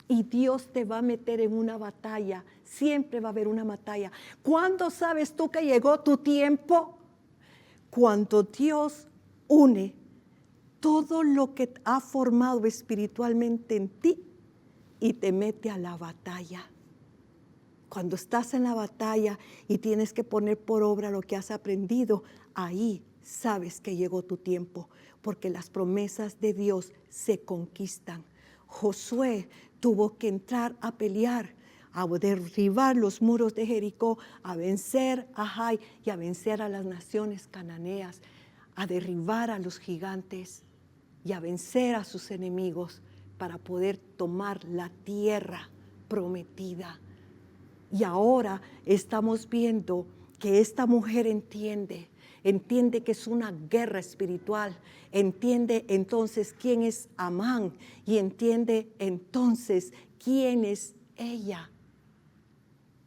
Y Dios te va a meter en una batalla, siempre va a haber una batalla. ¿Cuándo sabes tú que llegó tu tiempo? Cuando Dios une todo lo que ha formado espiritualmente en ti y te mete a la batalla. Cuando estás en la batalla y tienes que poner por obra lo que has aprendido, ahí sabes que llegó tu tiempo, porque las promesas de Dios se conquistan. Josué tuvo que entrar a pelear a derribar los muros de Jericó, a vencer a Jai y a vencer a las naciones cananeas, a derribar a los gigantes y a vencer a sus enemigos para poder tomar la tierra prometida. Y ahora estamos viendo que esta mujer entiende que es una guerra espiritual, entiende entonces quién es Amán y entiende entonces quién es ella.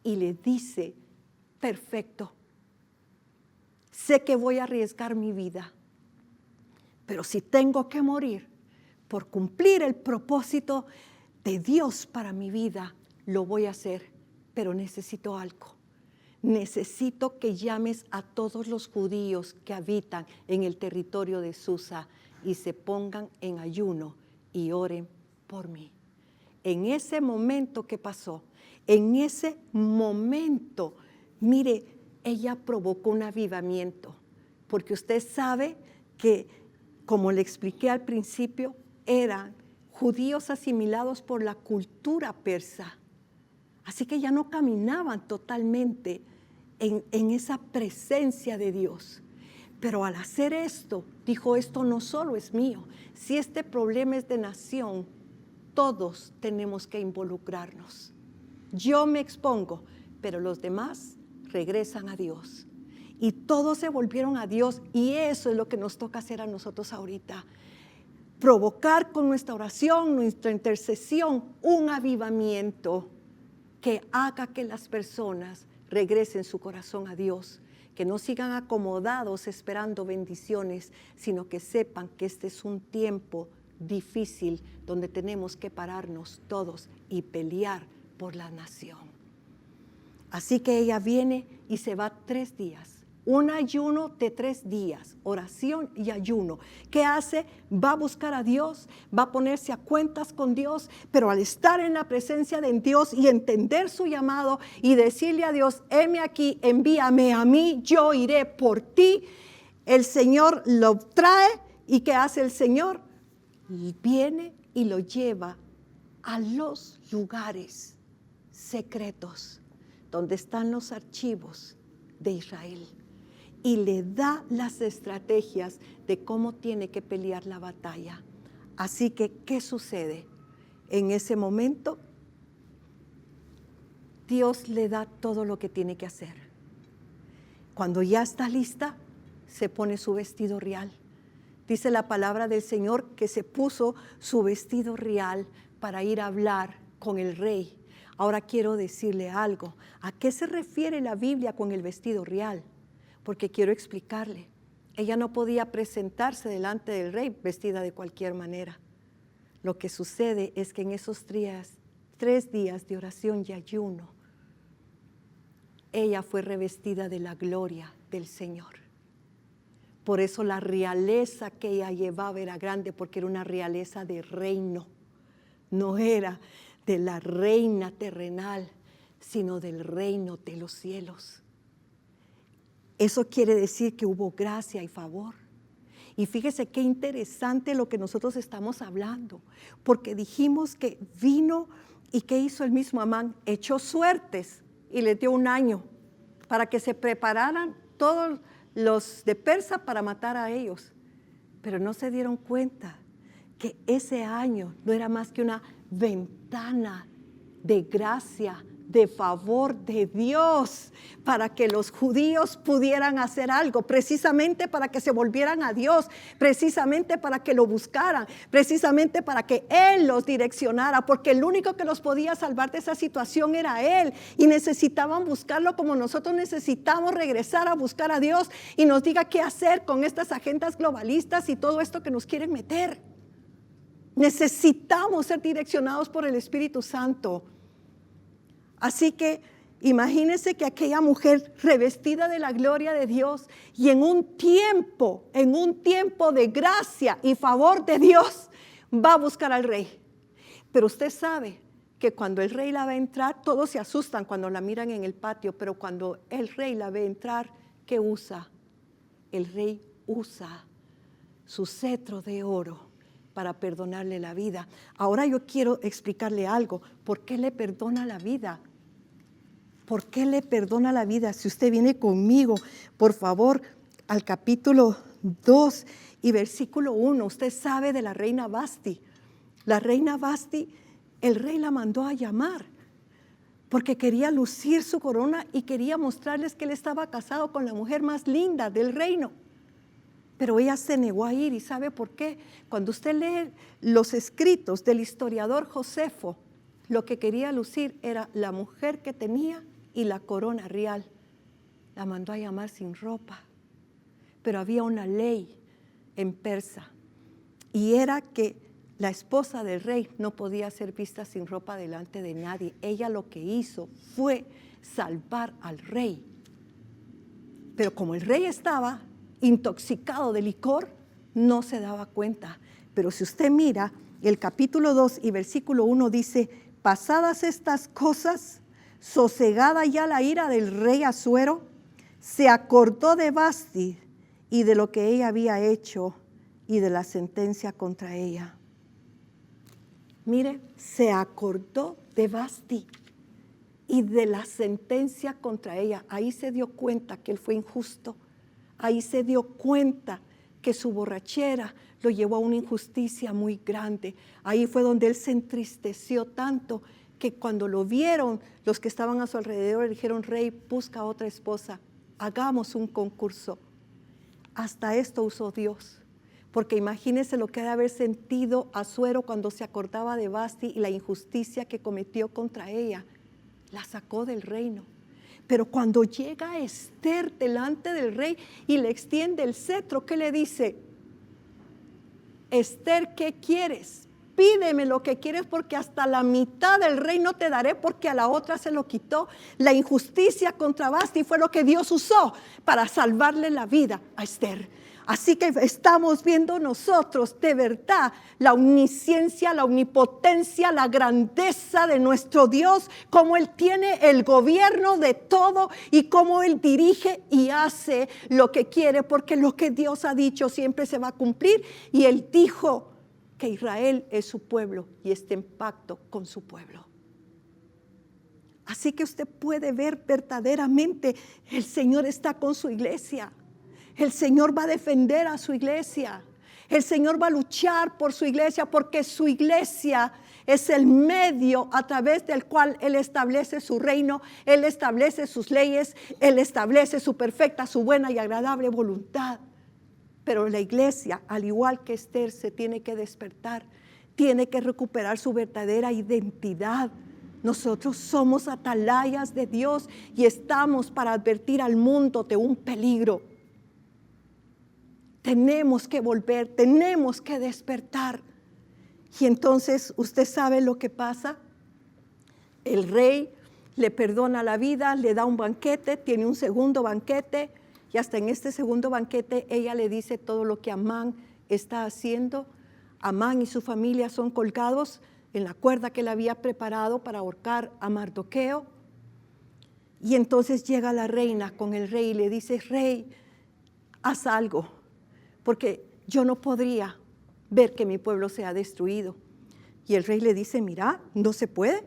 Y le dice, perfecto, sé que voy a arriesgar mi vida, pero si tengo que morir por cumplir el propósito de Dios para mi vida, lo voy a hacer, pero necesito algo. Necesito que llames a todos los judíos que habitan en el territorio de Susa y se pongan en ayuno y oren por mí. En ese momento que pasó, en ese momento, mire, ella provocó un avivamiento, porque usted sabe que, como le expliqué al principio, eran judíos asimilados por la cultura persa. Así que ya no caminaban totalmente en esa presencia de Dios. Pero al hacer esto, dijo, esto no solo es mío. Si este problema es de nación, todos tenemos que involucrarnos. Yo me expongo, pero los demás regresan a Dios. Y todos se volvieron a Dios, y eso es lo que nos toca hacer a nosotros ahorita. Provocar con nuestra oración, nuestra intercesión, un avivamiento que haga que las personas regresen su corazón a Dios, que no sigan acomodados esperando bendiciones, sino que sepan que este es un tiempo difícil donde tenemos que pararnos todos y pelear por la nación. Así que ella viene y se va 3 días. Un ayuno de 3 días, oración y ayuno. ¿Qué hace? Va a buscar a Dios, va a ponerse a cuentas con Dios, pero al estar en la presencia de Dios y entender su llamado y decirle a Dios, heme aquí, envíame a mí, yo iré por ti, el Señor lo trae. ¿Y qué hace el Señor? Viene y lo lleva a los lugares secretos donde están los archivos de Israel. Y le da las estrategias de cómo tiene que pelear la batalla. Así que, ¿qué sucede? En ese momento, Dios le da todo lo que tiene que hacer. Cuando ya está lista, se pone su vestido real. Dice la palabra del Señor que se puso su vestido real para ir a hablar con el rey. Ahora quiero decirle algo. ¿A qué se refiere la Biblia con el vestido real? Porque quiero explicarle. Ella no podía presentarse delante del rey vestida de cualquier manera. Lo que sucede es que en esos 3 días de oración y ayuno, ella fue revestida de la gloria del Señor. Por eso la realeza que ella llevaba era grande, porque era una realeza de reino. No era de la reina terrenal, sino del reino de los cielos. Eso quiere decir que hubo gracia y favor. Y fíjese qué interesante lo que nosotros estamos hablando, porque dijimos que vino y ¿qué hizo el mismo Amán? Echó suertes y les dio 1 año para que se prepararan todos los de Persa para matar a ellos. Pero no se dieron cuenta que ese año no era más que una ventana de gracia, de favor de Dios, para que los judíos pudieran hacer algo, precisamente para que se volvieran a Dios, precisamente para que lo buscaran, precisamente para que Él los direccionara, porque el único que los podía salvar de esa situación era Él, y necesitaban buscarlo como nosotros necesitamos regresar a buscar a Dios y nos diga qué hacer con estas agendas globalistas y todo esto que nos quieren meter. Necesitamos ser direccionados por el Espíritu Santo. Así que imagínense que aquella mujer revestida de la gloria de Dios y en un tiempo de gracia y favor de Dios, va a buscar al rey. Pero usted sabe que cuando el rey la ve entrar, todos se asustan cuando la miran en el patio, pero cuando el rey la ve entrar, ¿qué usa? El rey usa su cetro de oro para perdonarle la vida. Ahora yo quiero explicarle algo. ¿Por qué le perdona la vida? ¿por qué le perdona la vida? Si usted viene conmigo, por favor, al capítulo 2 y versículo 1, usted sabe de la reina Vasti. La reina Vasti, el rey la mandó a llamar porque quería lucir su corona y quería mostrarles que él estaba casado con la mujer más linda del reino. Pero ella se negó a ir, ¿y sabe por qué? Cuando usted lee los escritos del historiador Josefo, lo que quería lucir era la mujer que tenía y la corona real. La mandó a llamar sin ropa. Pero había una ley en Persa, y era que la esposa del rey no podía ser vista sin ropa delante de nadie. Ella lo que hizo fue salvar al rey. Pero como el rey estaba intoxicado de licor, no se daba cuenta. Pero si usted mira, el capítulo 2 y versículo 1 dice: pasadas estas cosas, sosegada ya la ira del rey Asuero, se acordó de Vasti y de lo que ella había hecho y de la sentencia contra ella. Mire, se acordó de Vasti y de la sentencia contra ella. Ahí se dio cuenta que él fue injusto. Ahí se dio cuenta que su borrachera lo llevó a una injusticia muy grande. Ahí fue donde él se entristeció tanto que cuando lo vieron, los que estaban a su alrededor le dijeron: rey, busca otra esposa, hagamos un concurso. Hasta esto usó Dios. Porque imagínense lo que ha de haber sentido Asuero cuando se acordaba de Vasti y la injusticia que cometió contra ella. La sacó del reino. Pero cuando llega Esther delante del rey y le extiende el cetro, ¿qué le dice? Esther, ¿qué quieres? Pídeme lo que quieres, porque hasta la mitad del reino te daré, porque a la otra se lo quitó. La injusticia contra Vasti fue lo que Dios usó para salvarle la vida a Esther. Así que estamos viendo nosotros de verdad la omnisciencia, la omnipotencia, la grandeza de nuestro Dios, cómo Él tiene el gobierno de todo y cómo Él dirige y hace lo que quiere, porque lo que Dios ha dicho siempre se va a cumplir. Y Él dijo que Israel es su pueblo y está en pacto con su pueblo. Así que usted puede ver verdaderamente, el Señor está con su iglesia. El Señor va a defender a su iglesia. El Señor va a luchar por su iglesia, porque su iglesia es el medio a través del cual Él establece su reino, Él establece sus leyes, Él establece su perfecta, su buena y agradable voluntad. Pero la iglesia, al igual que Esther, se tiene que despertar, tiene que recuperar su verdadera identidad. Nosotros somos atalayas de Dios y estamos para advertir al mundo de un peligro. Tenemos que volver, tenemos que despertar. Y entonces usted sabe lo que pasa. El rey le perdona la vida, le da un banquete, tiene un segundo banquete, y hasta en este segundo banquete ella le dice todo lo que Amán está haciendo. Amán y su familia son colgados en la cuerda que él había preparado para ahorcar a Mardoqueo. Y entonces llega la reina con el rey y le dice: rey, haz algo, porque yo no podría ver que mi pueblo sea destruido. Y el rey le dice: mira, no se puede,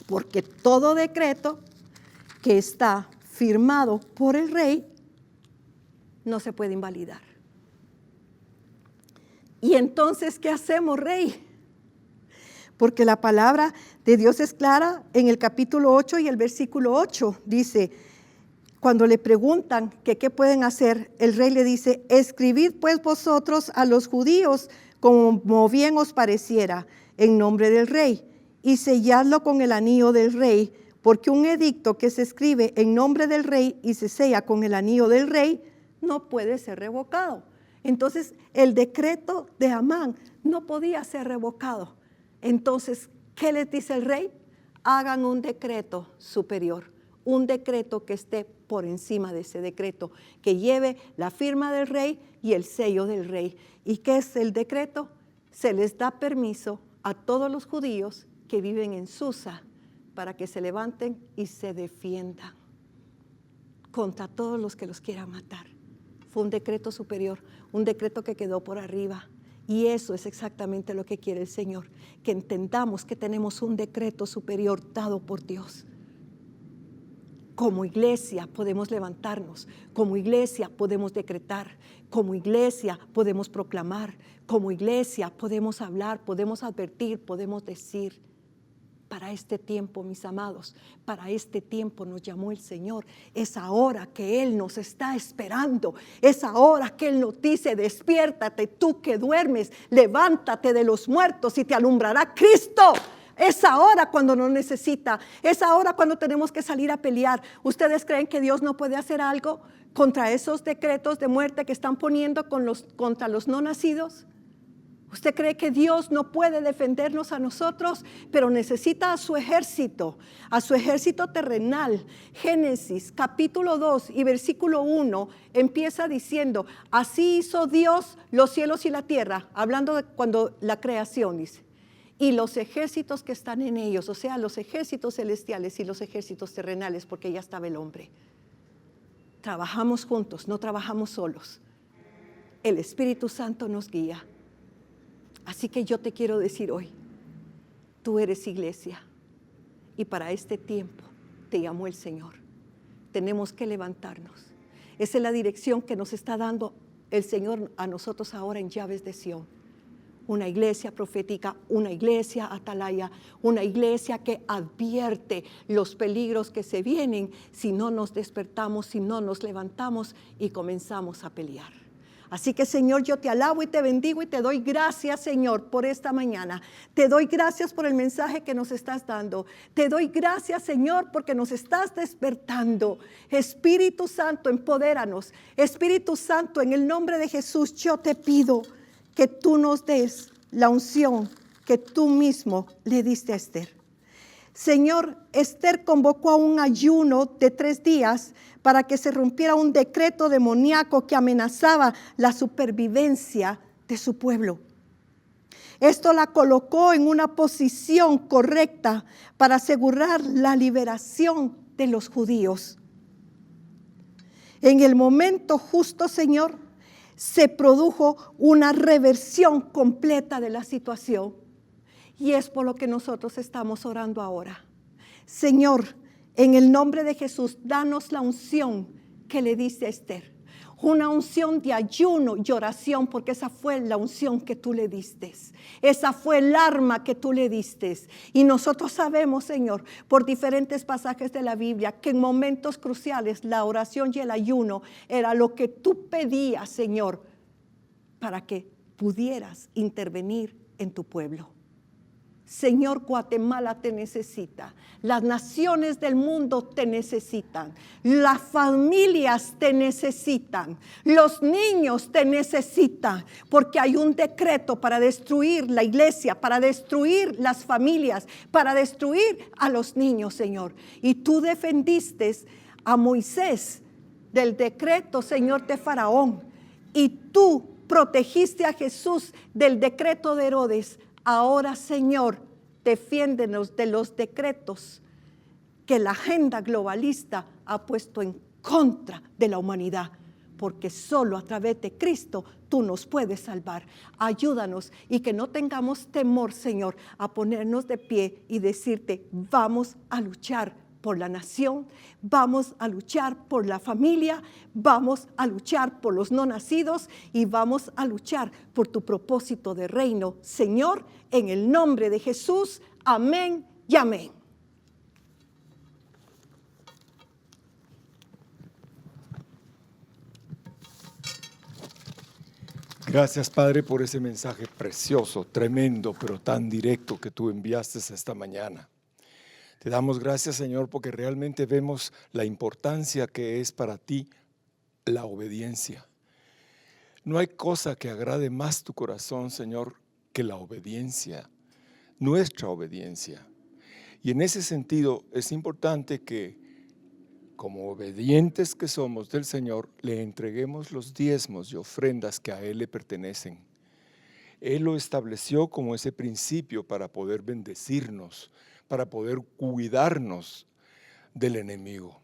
porque todo decreto que está firmado por el rey no se puede invalidar. Y entonces, ¿qué hacemos, rey? Porque la palabra de Dios es clara en el capítulo 8 y el versículo 8. Dice, cuando le preguntan que qué pueden hacer, el rey le dice: escribid pues vosotros a los judíos como bien os pareciera, en nombre del rey, y selladlo con el anillo del rey, porque un edicto que se escribe en nombre del rey y se sella con el anillo del rey no puede ser revocado. Entonces, el decreto de Amán no podía ser revocado. Entonces, ¿qué les dice el rey? Hagan un decreto superior, un decreto que esté por encima de ese decreto, que lleve la firma del rey y el sello del rey. ¿Y qué es el decreto? Se les da permiso a todos los judíos que viven en Susa para que se levanten y se defiendan contra todos los que los quieran matar. Fue un decreto superior, un decreto que quedó por arriba. Y eso es exactamente lo que quiere el Señor, que entendamos que tenemos un decreto superior dado por Dios. Como iglesia podemos levantarnos, como iglesia podemos decretar, como iglesia podemos proclamar, como iglesia podemos hablar, podemos advertir, podemos decir. Para este tiempo, mis amados, para este tiempo nos llamó el Señor. Es ahora que Él nos está esperando. Es ahora que Él nos dice: despiértate tú que duermes, levántate de los muertos y te alumbrará Cristo. Es ahora cuando nos necesita. Es ahora cuando tenemos que salir a pelear. ¿Ustedes creen que Dios no puede hacer algo contra esos decretos de muerte que están poniendo contra los no nacidos? ¿Usted cree que Dios no puede defendernos a nosotros? Pero necesita a su ejército terrenal. Génesis capítulo 2 y versículo 1 empieza diciendo: así hizo Dios los cielos y la tierra, hablando de cuando la creación dice, y los ejércitos que están en ellos, o sea, los ejércitos celestiales y los ejércitos terrenales, porque ya estaba el hombre. Trabajamos juntos, no trabajamos solos. El Espíritu Santo nos guía. Así que yo te quiero decir hoy, tú eres iglesia y para este tiempo te llamó el Señor. Tenemos que levantarnos. Esa es la dirección que nos está dando el Señor a nosotros ahora en Llaves de Sión. Una iglesia profética, una iglesia atalaya, una iglesia que advierte los peligros que se vienen si no nos despertamos, si no nos levantamos y comenzamos a pelear. Así que, Señor, yo te alabo y te bendigo y te doy gracias, Señor, por esta mañana. Te doy gracias por el mensaje que nos estás dando. Te doy gracias, Señor, porque nos estás despertando. Espíritu Santo, empodéranos. Espíritu Santo, en el nombre de Jesús, yo te pido que tú nos des la unción que tú mismo le diste a Esther. Señor, Esther convocó a un ayuno de 3 días para que se rompiera un decreto demoníaco que amenazaba la supervivencia de su pueblo. Esto la colocó en una posición correcta para asegurar la liberación de los judíos. En el momento justo, Señor, se produjo una reversión completa de la situación. Y es por lo que nosotros estamos orando ahora. Señor, en el nombre de Jesús, danos la unción que le diste a Esther. Una unción de ayuno y oración, porque esa fue la unción que tú le diste. Esa fue el arma que tú le diste. Y nosotros sabemos, Señor, por diferentes pasajes de la Biblia, que en momentos cruciales la oración y el ayuno era lo que tú pedías, Señor, para que pudieras intervenir en tu pueblo. Señor, Guatemala te necesita, las naciones del mundo te necesitan, las familias te necesitan, los niños te necesitan, porque hay un decreto para destruir la iglesia, para destruir las familias, para destruir a los niños, Señor. Y tú defendiste a Moisés del decreto, Señor, de Faraón, y tú protegiste a Jesús del decreto de Herodes. Ahora, Señor, defiéndenos de los decretos que la agenda globalista ha puesto en contra de la humanidad, porque solo a través de Cristo tú nos puedes salvar. Ayúdanos y que no tengamos temor, Señor, a ponernos de pie y decirte: vamos a luchar por la nación, vamos a luchar por la familia, vamos a luchar por los no nacidos y vamos a luchar por tu propósito de reino, Señor, en el nombre de Jesús. Amén y amén. Gracias, Padre, por ese mensaje precioso, tremendo, pero tan directo que tú enviaste esta mañana. Te damos gracias, Señor, porque realmente vemos la importancia que es para ti la obediencia. No hay cosa que agrade más tu corazón, Señor, que la obediencia, nuestra obediencia. Y en ese sentido es importante que, como obedientes que somos del Señor, le entreguemos los diezmos y ofrendas que a Él le pertenecen. Él lo estableció como ese principio para poder bendecirnos, para poder cuidarnos del enemigo.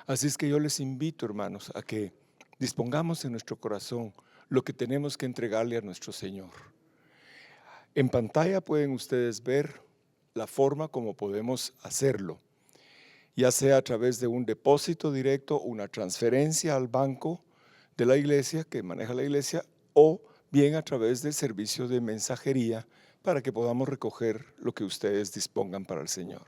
Así es que yo les invito, hermanos, a que dispongamos en nuestro corazón lo que tenemos que entregarle a nuestro Señor. En pantalla pueden ustedes ver la forma como podemos hacerlo. ya sea a través de un depósito directo, una transferencia al banco de la iglesia, que maneja la iglesia, o bien a través del servicio de mensajería para que podamos recoger lo que ustedes dispongan para el Señor.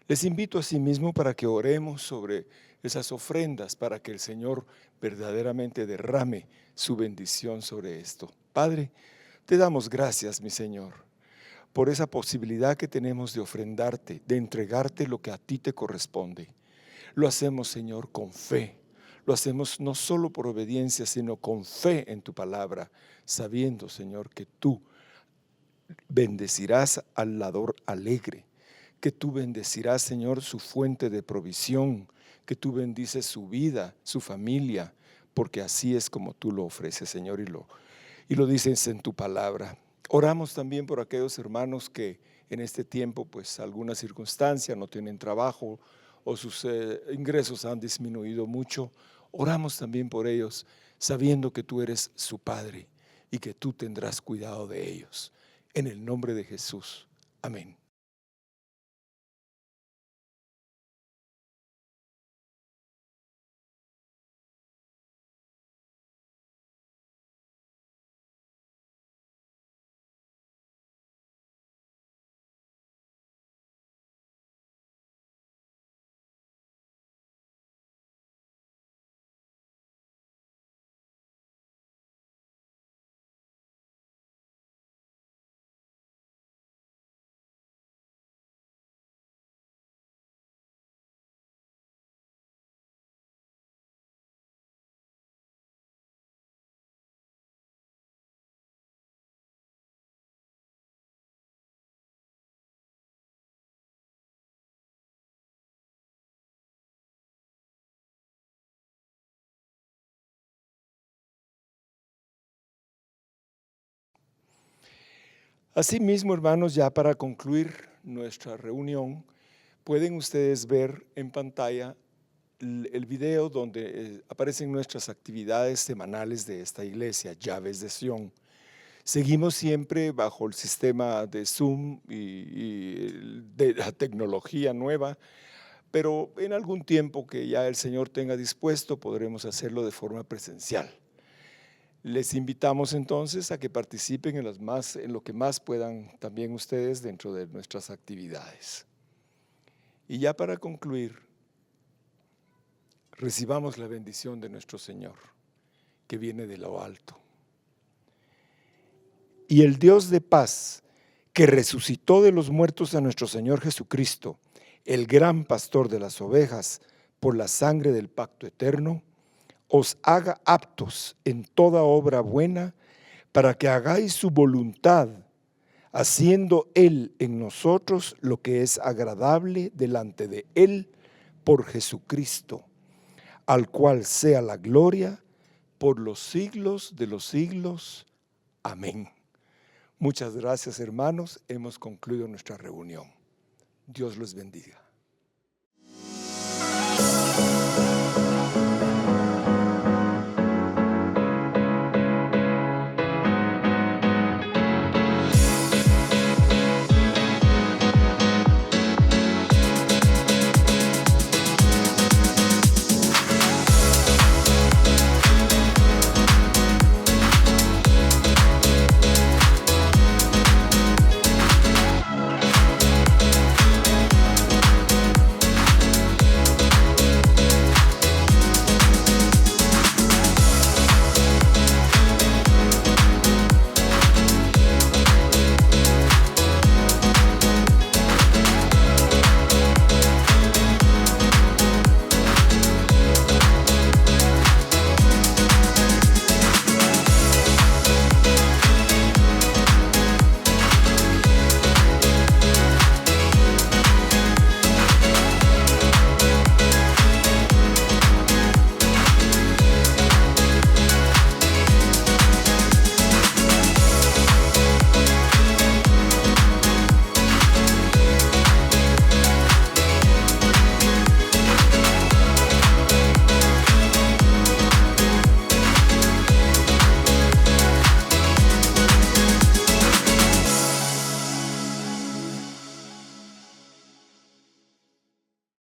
Les invito asimismo para que oremos sobre esas ofrendas, para que el Señor verdaderamente derrame su bendición sobre esto. Padre, te damos gracias, mi Señor, por esa posibilidad que tenemos de ofrendarte, de entregarte lo que a ti te corresponde. Lo hacemos, Señor, con fe. Lo hacemos no solo por obediencia, sino con fe en tu palabra, sabiendo, Señor, que tú bendecirás al dador alegre, que tú bendecirás, Señor, su fuente de provisión, que tú bendices su vida, su familia, porque así es como tú lo ofreces, Señor, y lo dices en tu palabra. Oramos también por aquellos hermanos que en este tiempo, pues alguna circunstancia, no tienen trabajo o sus ingresos han disminuido mucho. Oramos también por ellos, sabiendo que tú eres su Padre y que tú tendrás cuidado de ellos. En el nombre de Jesús. Amén. Asimismo, hermanos, ya para concluir nuestra reunión, pueden ustedes ver en pantalla el video donde aparecen nuestras actividades semanales de esta iglesia, Llaves de Sion. Seguimos siempre bajo el sistema de Zoom y de la tecnología nueva, pero en algún tiempo que ya el Señor tenga dispuesto, podremos hacerlo de forma presencial. Les invitamos entonces a que participen en lo que más puedan también ustedes dentro de nuestras actividades. Y ya para concluir, recibamos la bendición de nuestro Señor, que viene de lo alto. Y el Dios de paz, que resucitó de los muertos a nuestro Señor Jesucristo, el gran pastor de las ovejas, por la sangre del pacto eterno, os haga aptos en toda obra buena, para que hagáis su voluntad, haciendo Él en nosotros lo que es agradable delante de Él por Jesucristo, al cual sea la gloria por los siglos de los siglos. Amén. Muchas gracias, hermanos. Hemos concluido nuestra reunión. Dios los bendiga.